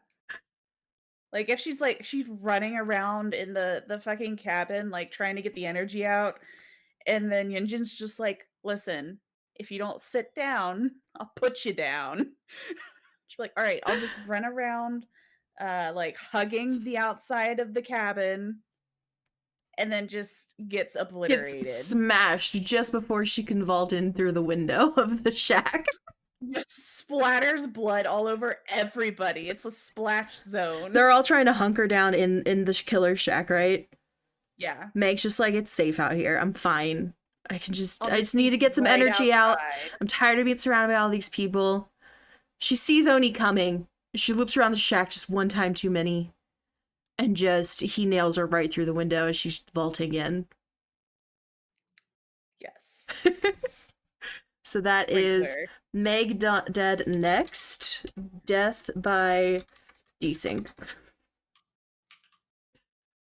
Like, if she's running around in the fucking cabin, like, trying to get the energy out, and then Yunjin's just like, "Listen, if you don't sit down, I'll put you down." She's like, "Alright, I'll just run around, like, hugging the outside of the cabin," and then just gets Gets obliterated. smashed just before she can vault in through the window of the shack. Just splatters blood all over everybody. It's a splash zone. They're all trying to hunker down in the killer shack, right? Yeah. Meg's just like, it's safe out here. I'm fine. I'll I just just need be to get some right energy out. outside. I'm tired of being surrounded by all these people. She sees Oni coming. She loops around the shack just one time too many. and just he nails her right through the window as she's vaulting in. Yes. So that is Sprinkler. Meg dead next. Death by desync.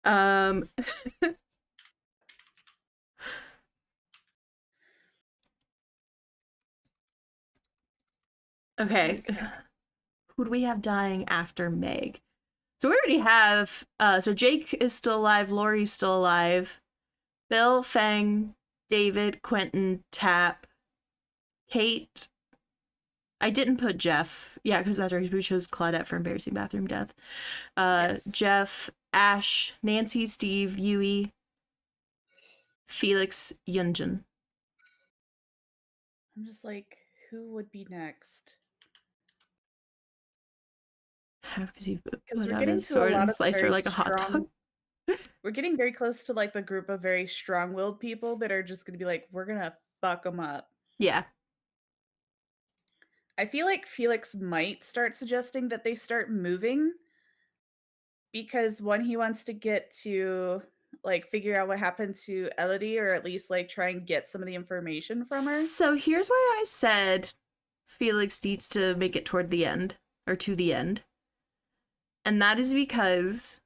Um okay. Okay. Who do we have dying after Meg? So we already have so Jake is still alive, Lori's still alive, Bill, Fang, David, Quentin, Tap, Kate. I didn't put Jeff. Yeah, because that's right. We chose Claudette for embarrassing bathroom death. Yes. Jeff, Ash, Nancy, Steve, Yui, Felix, Yunjin. I'm just like, who would be next? Because he Because put we're out getting his to a sword lot and of the sliced her very like a hot dog. strong. We're getting very close to like the group of very strong-willed people that are just going to be like, we're gonna fuck them up. Yeah. I feel like Felix might start suggesting that they start moving because one, he wants to get to like figure out what happened to Elodie, or at least like try and get some of the information from her. So here's why I said Felix needs to make it toward the end, or to the end. And that is because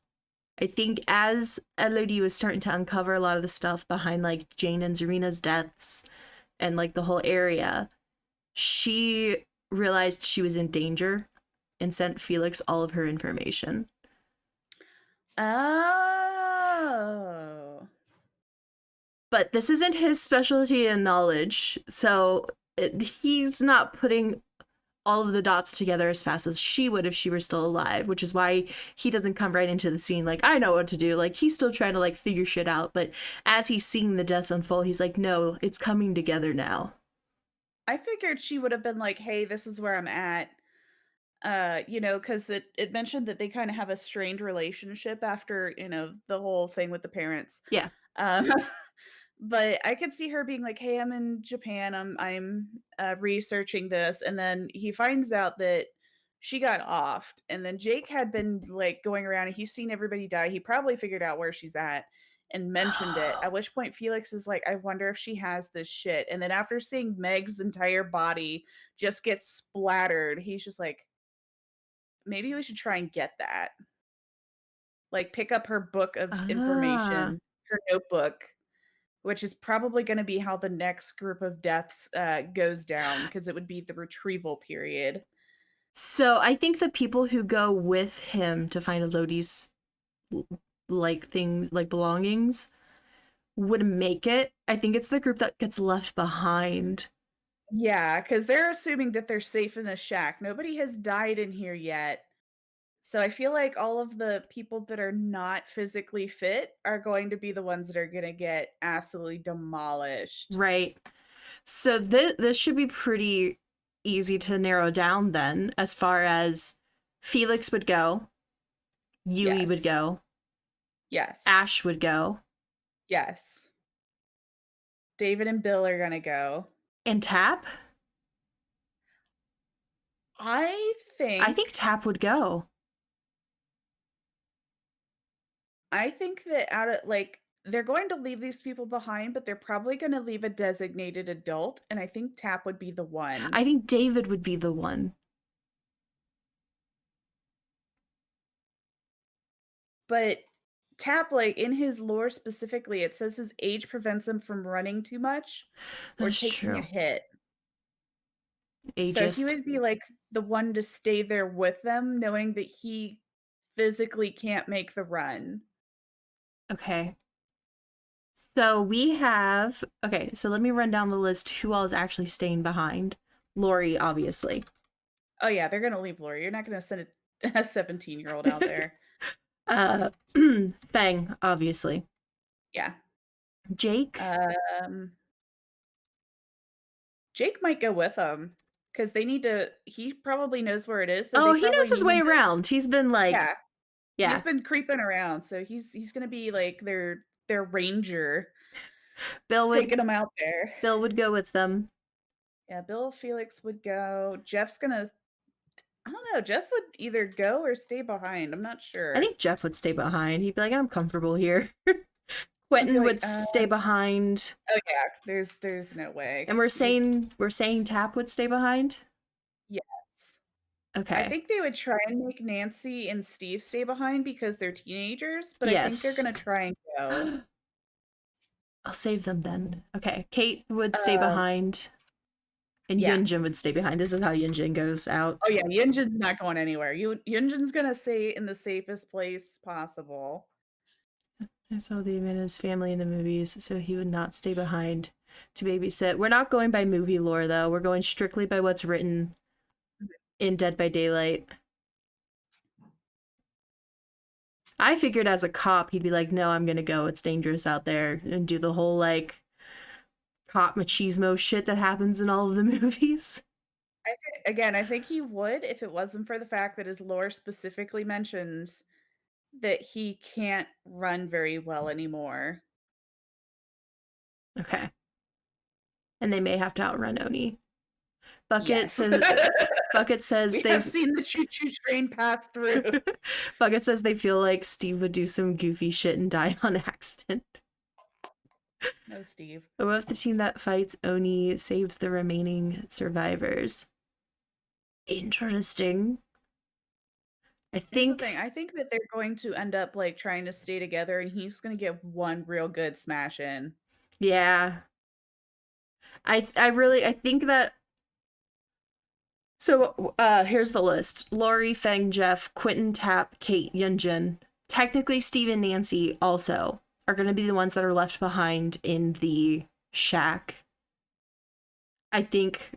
I think as Elodie was starting to uncover a lot of the stuff behind like Jane and Zarina's deaths and like the whole area, she realized she was in danger and sent Felix all of her information. Oh. But this isn't his specialty and knowledge, so he's not putting all of the dots together as fast as she would if she were still alive, which is why he doesn't come right into the scene like, I know what to do. Like, he's still trying to like figure shit out, but as he's seeing the deaths unfold, he's like, no, it's coming together now. I figured she would have been like, "Hey, this is where I'm at." Because it mentioned that they kind of have a strained relationship after, the whole thing with the parents. Yeah. Um, but I could see her being like, "Hey, I'm in Japan. I'm researching this," and then he finds out that she got offed, and then Jake had been like going around and he's seen everybody die. He probably figured out where she's at and mentioned it. At which point Felix is like, "I wonder if she has this shit." And then after seeing Meg's entire body just get splattered, he's just like, maybe we should try and get that. Like, pick up her book of Ah. information, her notebook, which is probably gonna be how the next group of deaths, goes down, because it would be the retrieval period. So I think the people who go with him to find Elodie's like things, like belongings, would make it. I think it's the group that gets left behind. Yeah, because 'cause they're assuming that they're safe in the shack. Nobody has died in here yet. So I feel like all of the people that are not physically fit are going to be the ones that are gonna get absolutely demolished. Right. So this should be pretty easy to narrow down then, as far as Felix would go, Yui would Yes. go, Yes. Ash would go, Yes. David and Bill are gonna go. and Tap. I I think think Tap would go. I think that out of like they're going to leave these people behind, but they're probably gonna leave a designated adult, and I think Tap would be the one. I think David would be the one. But Tap, like in his lore specifically, it says his age prevents him from running too much or That's taking a true. hit. So he Ageist. would be like the one to stay there with them, knowing that he physically can't make the run. Okay. So we have, okay, so let me run down the list who all is actually staying behind. Lori, obviously. Oh yeah, they're gonna leave Lori. You're not gonna send a 17-year-old out there. uh, Fang, obviously. Yeah. Jake. Um, Jake might go with them because they need to. He probably knows where it is, so Oh, they he knows probably his need way him to. around. He's been like, Yeah, he's yeah. been creeping around, so he's gonna be like their ranger, Bill would taking them out there. Bill would go with them. Yeah, Bill Felix would go. Jeff's gonna. I don't know. Jeff would either go or stay behind. I'm not I sure. think Jeff would stay behind. He'd be like, I'm comfortable here. I'd be Quentin like, would stay behind. oh yeah, there's no way. And He's we're saying Tap would stay behind? yes. I Okay. think they would try and make Nancy and Steve stay behind because they're teenagers, but I think they're Yes. gonna try and go. I'll save them then. Okay. Kate would stay Um, behind. And yeah. Yunjin would stay behind. This is how Yunjin goes out. Oh yeah, Yunjin's not going anywhere. Yunjin's gonna stay in the safest place possible. I saw the man and his family in the movies, so he would not stay behind to babysit. We're not going by movie lore, though. We're going strictly by what's written in Dead by Daylight. I figured as a cop, he'd be like, no, I'm gonna go. It's dangerous out there. And do the whole, like, cop machismo shit that happens in all of the movies. I think he would if it wasn't for the fact that his lore specifically mentions that he can't run very well anymore. Okay. And they may have to outrun Oni. Bucket Yes. says Bucket says We have seen the choo-choo train pass through. Bucket says they feel like Steve would do some goofy shit and die on accident. No, Steve. What if the team that fights Oni saves the remaining survivors? Interesting. I Here's the think thing. I think that they're going to end up like trying to stay together, and he's going to get one real good smash in. yeah. I think that so here's the list. Lori, Feng, Jeff, Quentin, Tap, Kate, Yunjin. Technically Steve and Nancy also are going to be the ones that are left behind in the shack. I think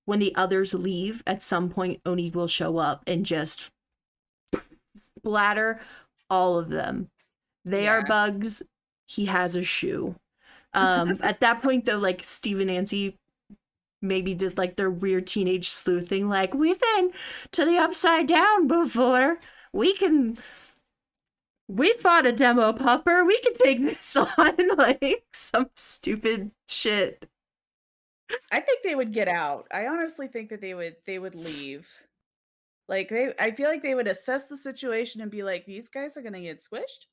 when the others leave, at some point Oni will show up and just splatter all of them. They are Yeah. bugs. He has a shoe. At that point, though, like Steve and Nancy maybe did like their weird teenage sleuth thing, like, we've been to the upside down before. We fought a demo pupper. We can take this on. Like some stupid shit. I think they would get out. I honestly think that they would leave. Like I feel like they would assess the situation and be like, these guys are going to get squished,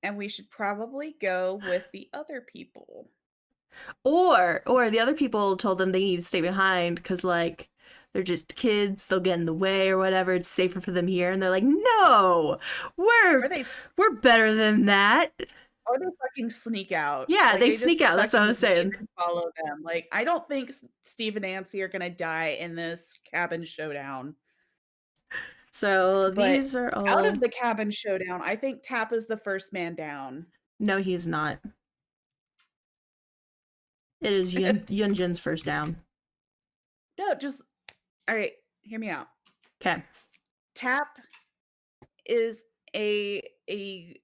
and we should probably go with the other people. Or the other people told them they need to stay behind because like they're just kids, they'll get in the way or whatever. It's safer for them here. And they're like, no, Or we're they we're better than that. or they fucking sneak out. Yeah, Like they they sneak just out. That's what I fucking was leave saying. and follow them. Like I don't think Steve and Nancy are gonna die in this cabin showdown. So But these are out all of the cabin showdown, I think Tap is the first man down. no, he's not. It is Yunjin's first down. No, just all right, hear me out. Okay. Tap is a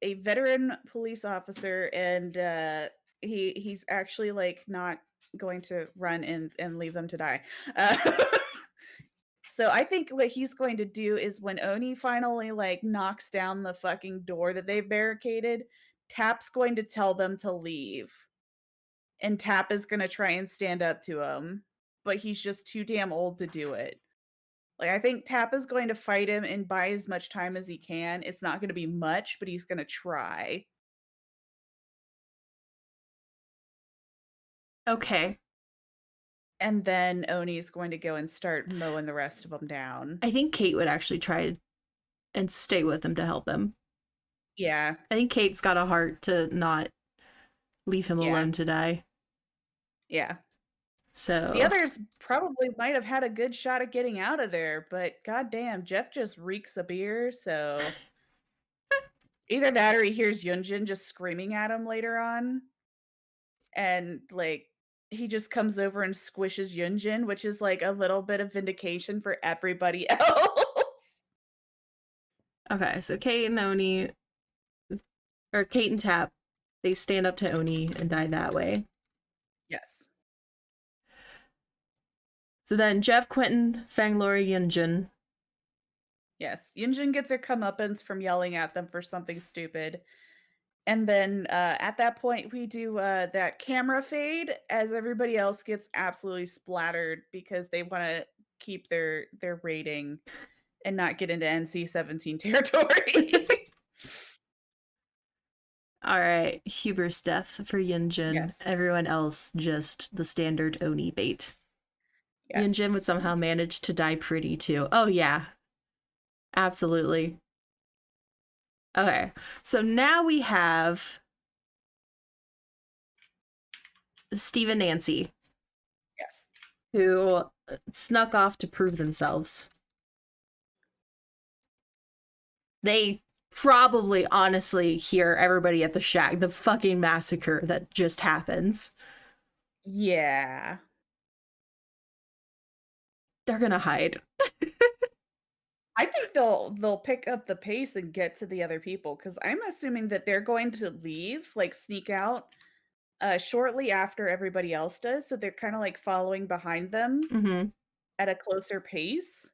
veteran police officer, and he's actually like not going to run and leave them to die. Uh, so I think what he's going to do is when Oni finally like knocks down the fucking door that they've barricaded, Tap's going to tell them to leave, and Tap is going to try and stand up to him, but he's just too damn old to do it. Like, I think Tap is going to fight him and buy as much time as he can. It's not gonna be much, but he's gonna try. Okay. And then Oni's going to go and start mowing the rest of them down. I think Kate would actually try and stay with him to help him. Yeah, I think Kate's got a heart to not leave him yeah, alone to die. yeah. The So others probably might have had a good shot at getting out of there, but goddamn, Jeff just reeks of beer, so either that or he hears Yunjin just screaming at him later on, and, like, he just comes over and squishes Yunjin, which is, like, a little bit of vindication for everybody else. okay, so Kate and Oni or Kate and Tap, they stand up to Oni and die that way. Yes. So then Jeff, Quentin, Fang, Lori, Yunjin. Yes. Yunjin gets her comeuppance from yelling at them for something stupid. And then at that point, we do that camera fade as everybody else gets absolutely splattered because they want to keep their rating and not get into NC-17 territory. All right, Huber's death for Yunjin. Yes. Everyone else just the standard Oni bait. Yunjin would Yes. somehow manage to die pretty too. Oh yeah, absolutely. Okay, so now we have Steve and Nancy, Yes. who snuck off to prove themselves. They probably honestly hear everybody at the shack, the fucking massacre that just happens. Yeah. They're gonna hide. I think they'll pick up the pace and get to the other people because I'm assuming that they're going to leave, like sneak out, shortly after everybody else does. So they're kind of like following behind them Mm-hmm. at a closer pace.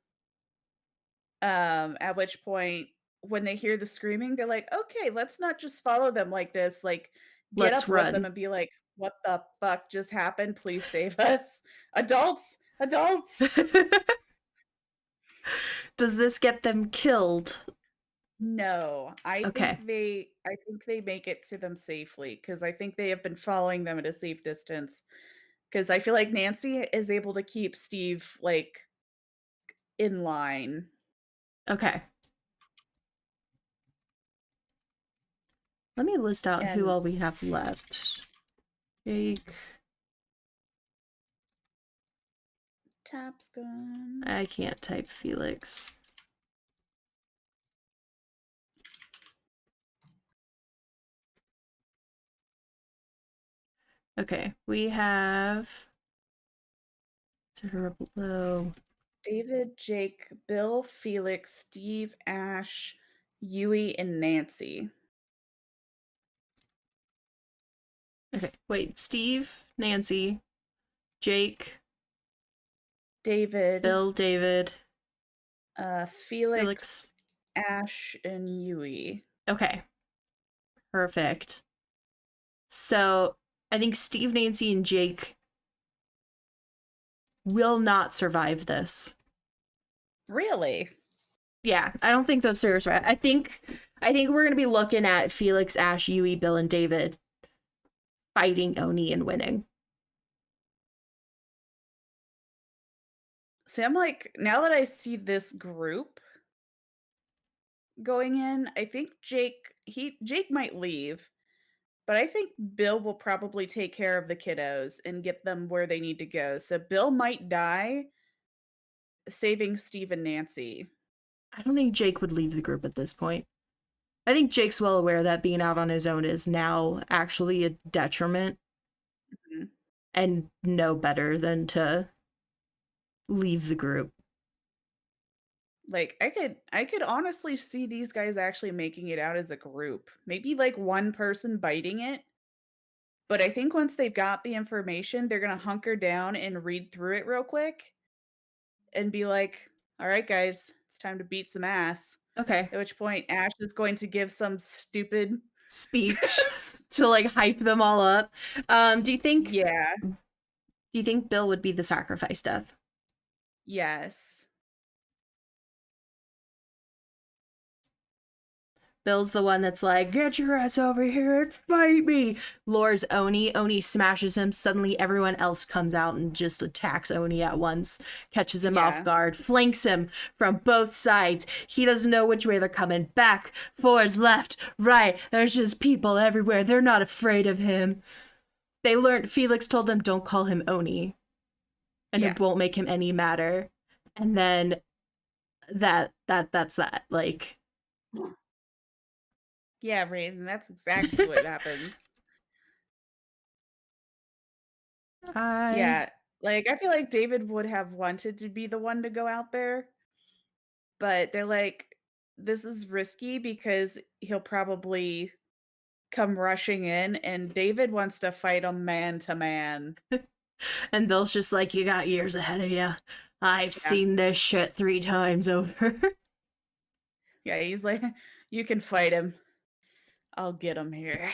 At which point, when they hear the screaming, they're like, okay, let's not just follow them like this. Like, get Let's up with them run. and be like, what the fuck just happened? Please save us. Adults, adults. Does this get them killed? No, Okay. I think they make it to them safely because I think they have been following them at a safe distance. Because I feel like Nancy is able to keep Steve, like, in line. Okay. Let me list out who And all we have left. Jake. Tap's gone. I can't type Felix. Okay, we have below. David, Jake, Bill, Felix, Steve, Ash, Yui, and Nancy. Okay, wait. Steve, Nancy, Jake, David, Bill, David, Felix, Felix. Ash, and Yui. Okay, perfect. So I think Steve, Nancy, and Jake will not survive this. Really? Yeah, I don't think those three are survive. I think we're gonna be looking at Felix, Ash, Yui, Bill, and David fighting Oni and winning. See, I'm like, now that I see this group going in, I think Jake might leave, but I think Bill will probably take care of the kiddos and get them where they need to go. So Bill might die saving Steve and Nancy. I don't think Jake would leave the group at this point. I think Jake's well aware that being out on his own is now actually a detriment Mhm. and know better than to leave the group. Like I could honestly see these guys actually making it out as a group. Maybe like one person biting it, but I think once they've got the information, they're going to hunker down and read through it real quick and be like, "All right guys, it's time to beat some ass." Okay. At which point Ash is going to give some stupid Speech to like hype them all up. Do you think Yeah. Bill would be the sacrifice death? Yes. Bill's the one that's like, get your ass over here and fight me. Lures Oni. Oni smashes him. Suddenly, everyone else comes out and just attacks Oni at once, catches him off Yeah. guard, flanks him from both sides. He doesn't know which way they're coming. Back, forwards, left, right. There's just people everywhere. They're not afraid of him. They learned, Felix told them, don't call him Oni, and Yeah. it won't make him any madder. And then that's that. Like, Yeah, Raven, that's exactly what happens. I Yeah. Like I feel like David would have wanted to be the one to go out there, but they're like, this is risky because he'll probably come rushing in, and David wants to fight him man to man. And Bill's just like, you got years ahead of you. I've Yeah. seen this shit 3 times over. Yeah, he's like, you can fight him. I'll get him here.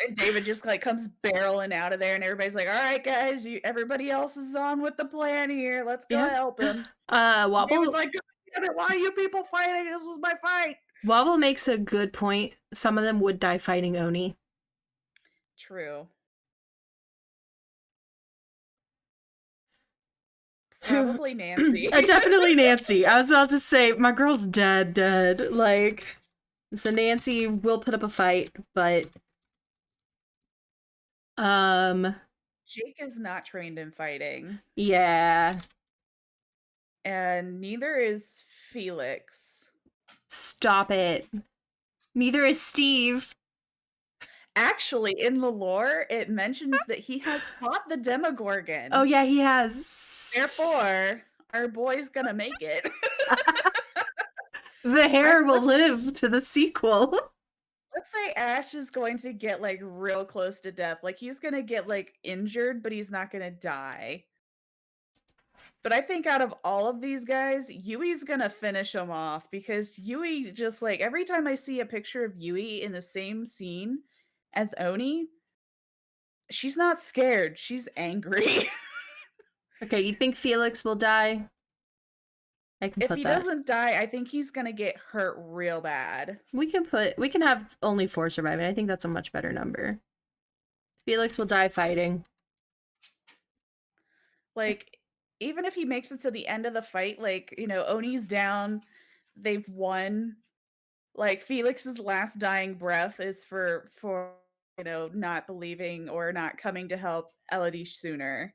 And David just, like, comes barreling out of there, and everybody's like, "Alright, guys, everybody else is on with the plan here. Let's go Yeah. help him." David's Wobble like, "God damn it, why are you people fighting? This was my fight." Wobble makes a good point. Some of them would die fighting Oni. True. Probably Nancy. Definitely Nancy. I was about to say my girl's dead. Like, so Nancy will put up a fight, but um, Jake is not trained in fighting, yeah. and neither is Felix. Stop it. Neither is Steve. Actually, in the lore, it mentions that he has fought the Demogorgon. Oh yeah, he has. Therefore, our boy's gonna make it. The hair will let's live to the sequel. let's say Ash is going to get, like, real close to death. Like, he's gonna get, like, injured, but he's not gonna die. But I think out of all of these guys, Yui's gonna finish him off because Yui just, like, every time I see a picture of Yui in the same scene as Oni, she's not scared, she's angry. Okay, you think Felix will die? I can If put he that. doesn't die, I think he's gonna get hurt real bad. We can have only 4 surviving. I think that's a much better number. Felix will die fighting. Like, even if he makes it to the end of the fight, like, Oni's down, they've won. Like, Felix's last dying breath is for not believing or not coming to help Elodie sooner.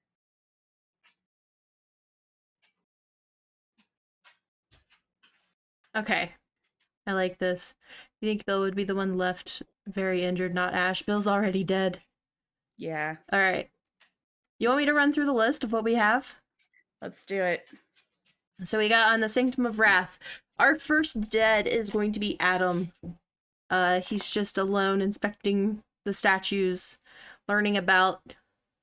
Okay. I like this. You think Bill would be the one left very injured, not Ash? Bill's already dead. Yeah, All right. You want me to run through the list of what we have? let's do it. So we got on the Sanctum of Wrath. Our first dead is going to be Adam. He's just alone inspecting the statues, learning about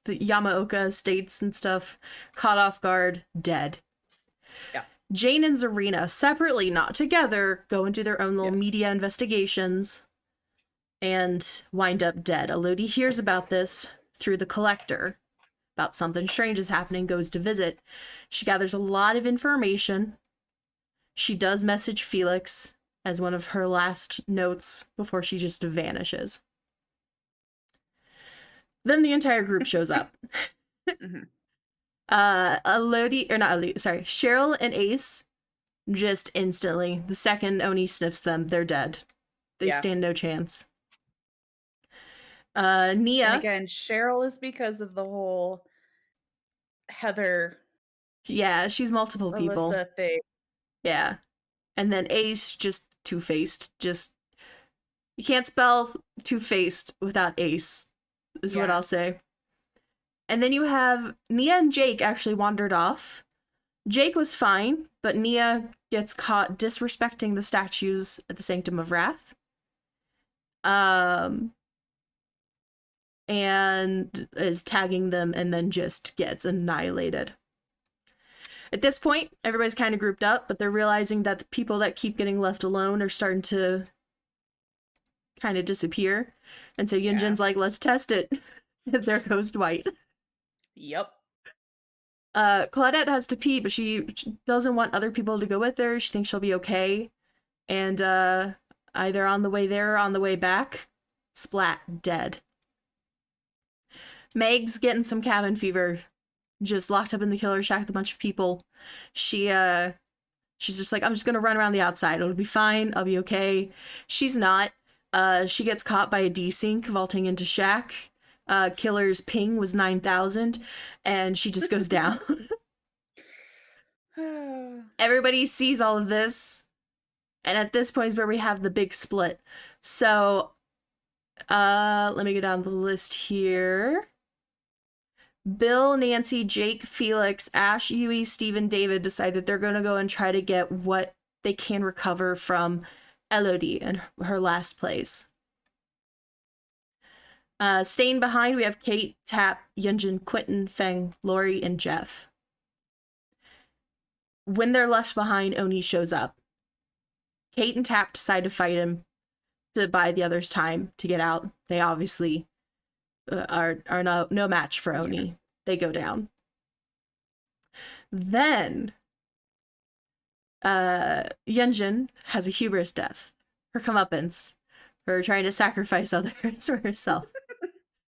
the Yamaoka estates and stuff. Caught off guard, dead. Yeah. Jane and Zarina, separately, not together, go and do their own little Yes. media investigations and wind up dead. Elodie hears about this through the Collector, about something strange is happening, goes to visit. She gathers a lot of information. She does message Felix as one of her last notes before she just vanishes. Then the entire group shows up. Mhm. Cheryl and Ace just instantly, the second Oni sniffs them, they're dead. They Yeah. stand no chance. And Nia, again, Cheryl is because of the whole Heather yeah, she's multiple people. Alyssa thing. Yeah. And then Ace, just two-faced. Just, you can't spell two-faced without Ace, is what Yeah. I'll say. And then you have Nia and Jake actually wandered off. Jake was fine, but Nia gets caught disrespecting the statues at the Sanctum of Wrath. And is tagging them and then just gets annihilated. At this point, everybody's kind of grouped up, but they're realizing that the people that keep getting left alone are starting to kind of disappear. And so Yunjin's like, let's test it. There goes Dwight. Yep. Claudette has to pee, but she doesn't want other people to go with her. She thinks she'll be okay. And either on the way there or on the way back, splat, dead. Meg's getting some cabin fever, just locked up in the killer shack with a bunch of people. She's just like, I'm just gonna run around the outside. It'll be fine. I'll be okay. She's not. She gets caught by a desync vaulting into shack. Killer's ping was 9,000, and she just goes down. Everybody sees all of this, and at this point is where we have the big split. So, let me go down the list here. Bill, Nancy, Jake, Felix, Ash, Yui, Steve, and David decide that they're going to go and try to get what they can recover from Elodie and her last place. Staying behind, we have Kate, Tap, Yunjin, Quentin, Feng, Lori, and Jeff. When they're left behind, Oni shows up. Kate and Tap decide to fight him to buy the others time to get out. They obviously are no match for Yeah. Oni. They go down. Then Yunjin has a hubris death. Her comeuppance for trying to sacrifice others for herself.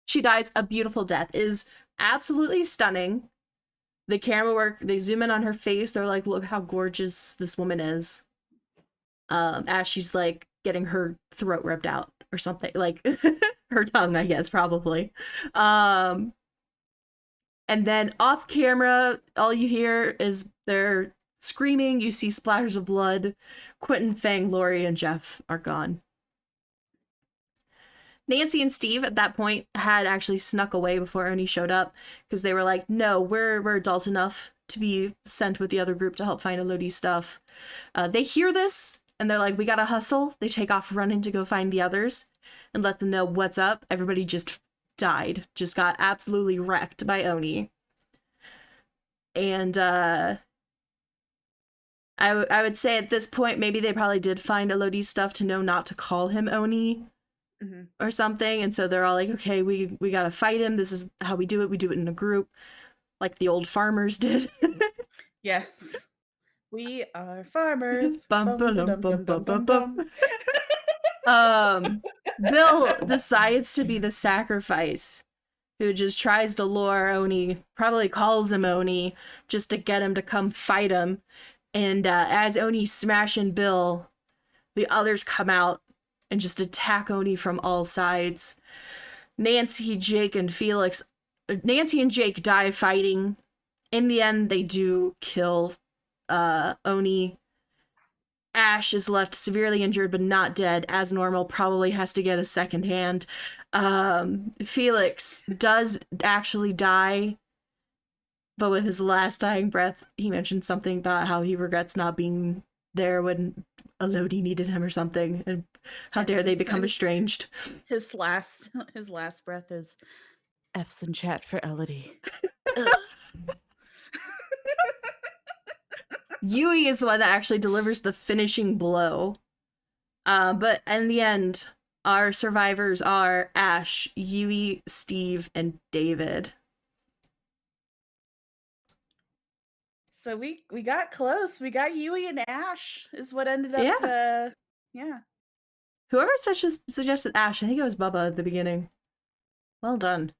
She dies a beautiful death. It is absolutely stunning. The camera work, they zoom in on her face. They're like, look how gorgeous this woman is. As she's like getting her throat ripped out or something. Like her tongue, I guess, probably. And then off camera, all you hear is they're screaming. You see splatters of blood. Quentin, Fang, Lori, and Jeff are gone. Nancy and Steve at that point had actually snuck away before Oni showed up because they were like, no, we're adult enough to be sent with the other group to help find Elodie's stuff. They hear this and they're like, we gotta hustle. They take off running to go find the others and let them know what's up. Everybody just died, just got absolutely wrecked by Oni. And I would say at this point, maybe they probably did find Elodie's stuff to know not to call him Oni or something. And so they're all like, okay, we gotta fight him. This is how we do it. We do it in a group, like the old farmers did. Yes. We are farmers. Bum, Bum, ba-dum, ba-dum, bum, dum, bum, dum, bum, dum, bum. dum. Bill decides to be the sacrifice who just tries to lure Oni, probably calls him Oni, just to get him to come fight him. And as Oni's smashing Bill, the others come out and just attack Oni from all sides. Nancy, Jake, and Felix. Nancy and Jake die fighting. In the end, they do kill Oni. Ash is left severely injured but not dead, as normal, probably has to get a second hand. Felix does actually die, but with his last dying breath, he mentioned something about how he regrets not being there when Elodie needed him or something, and how dare they become estranged. His last breath is F's in chat for Elodie. Yui is the one that actually delivers the finishing blow. But in the end, our survivors are Ash, Yui, Steve, and David. So we got close. We got Yui and Ash is what ended up yeah. Whoever suggested Ash, I think it was Bubba at the beginning. Well done.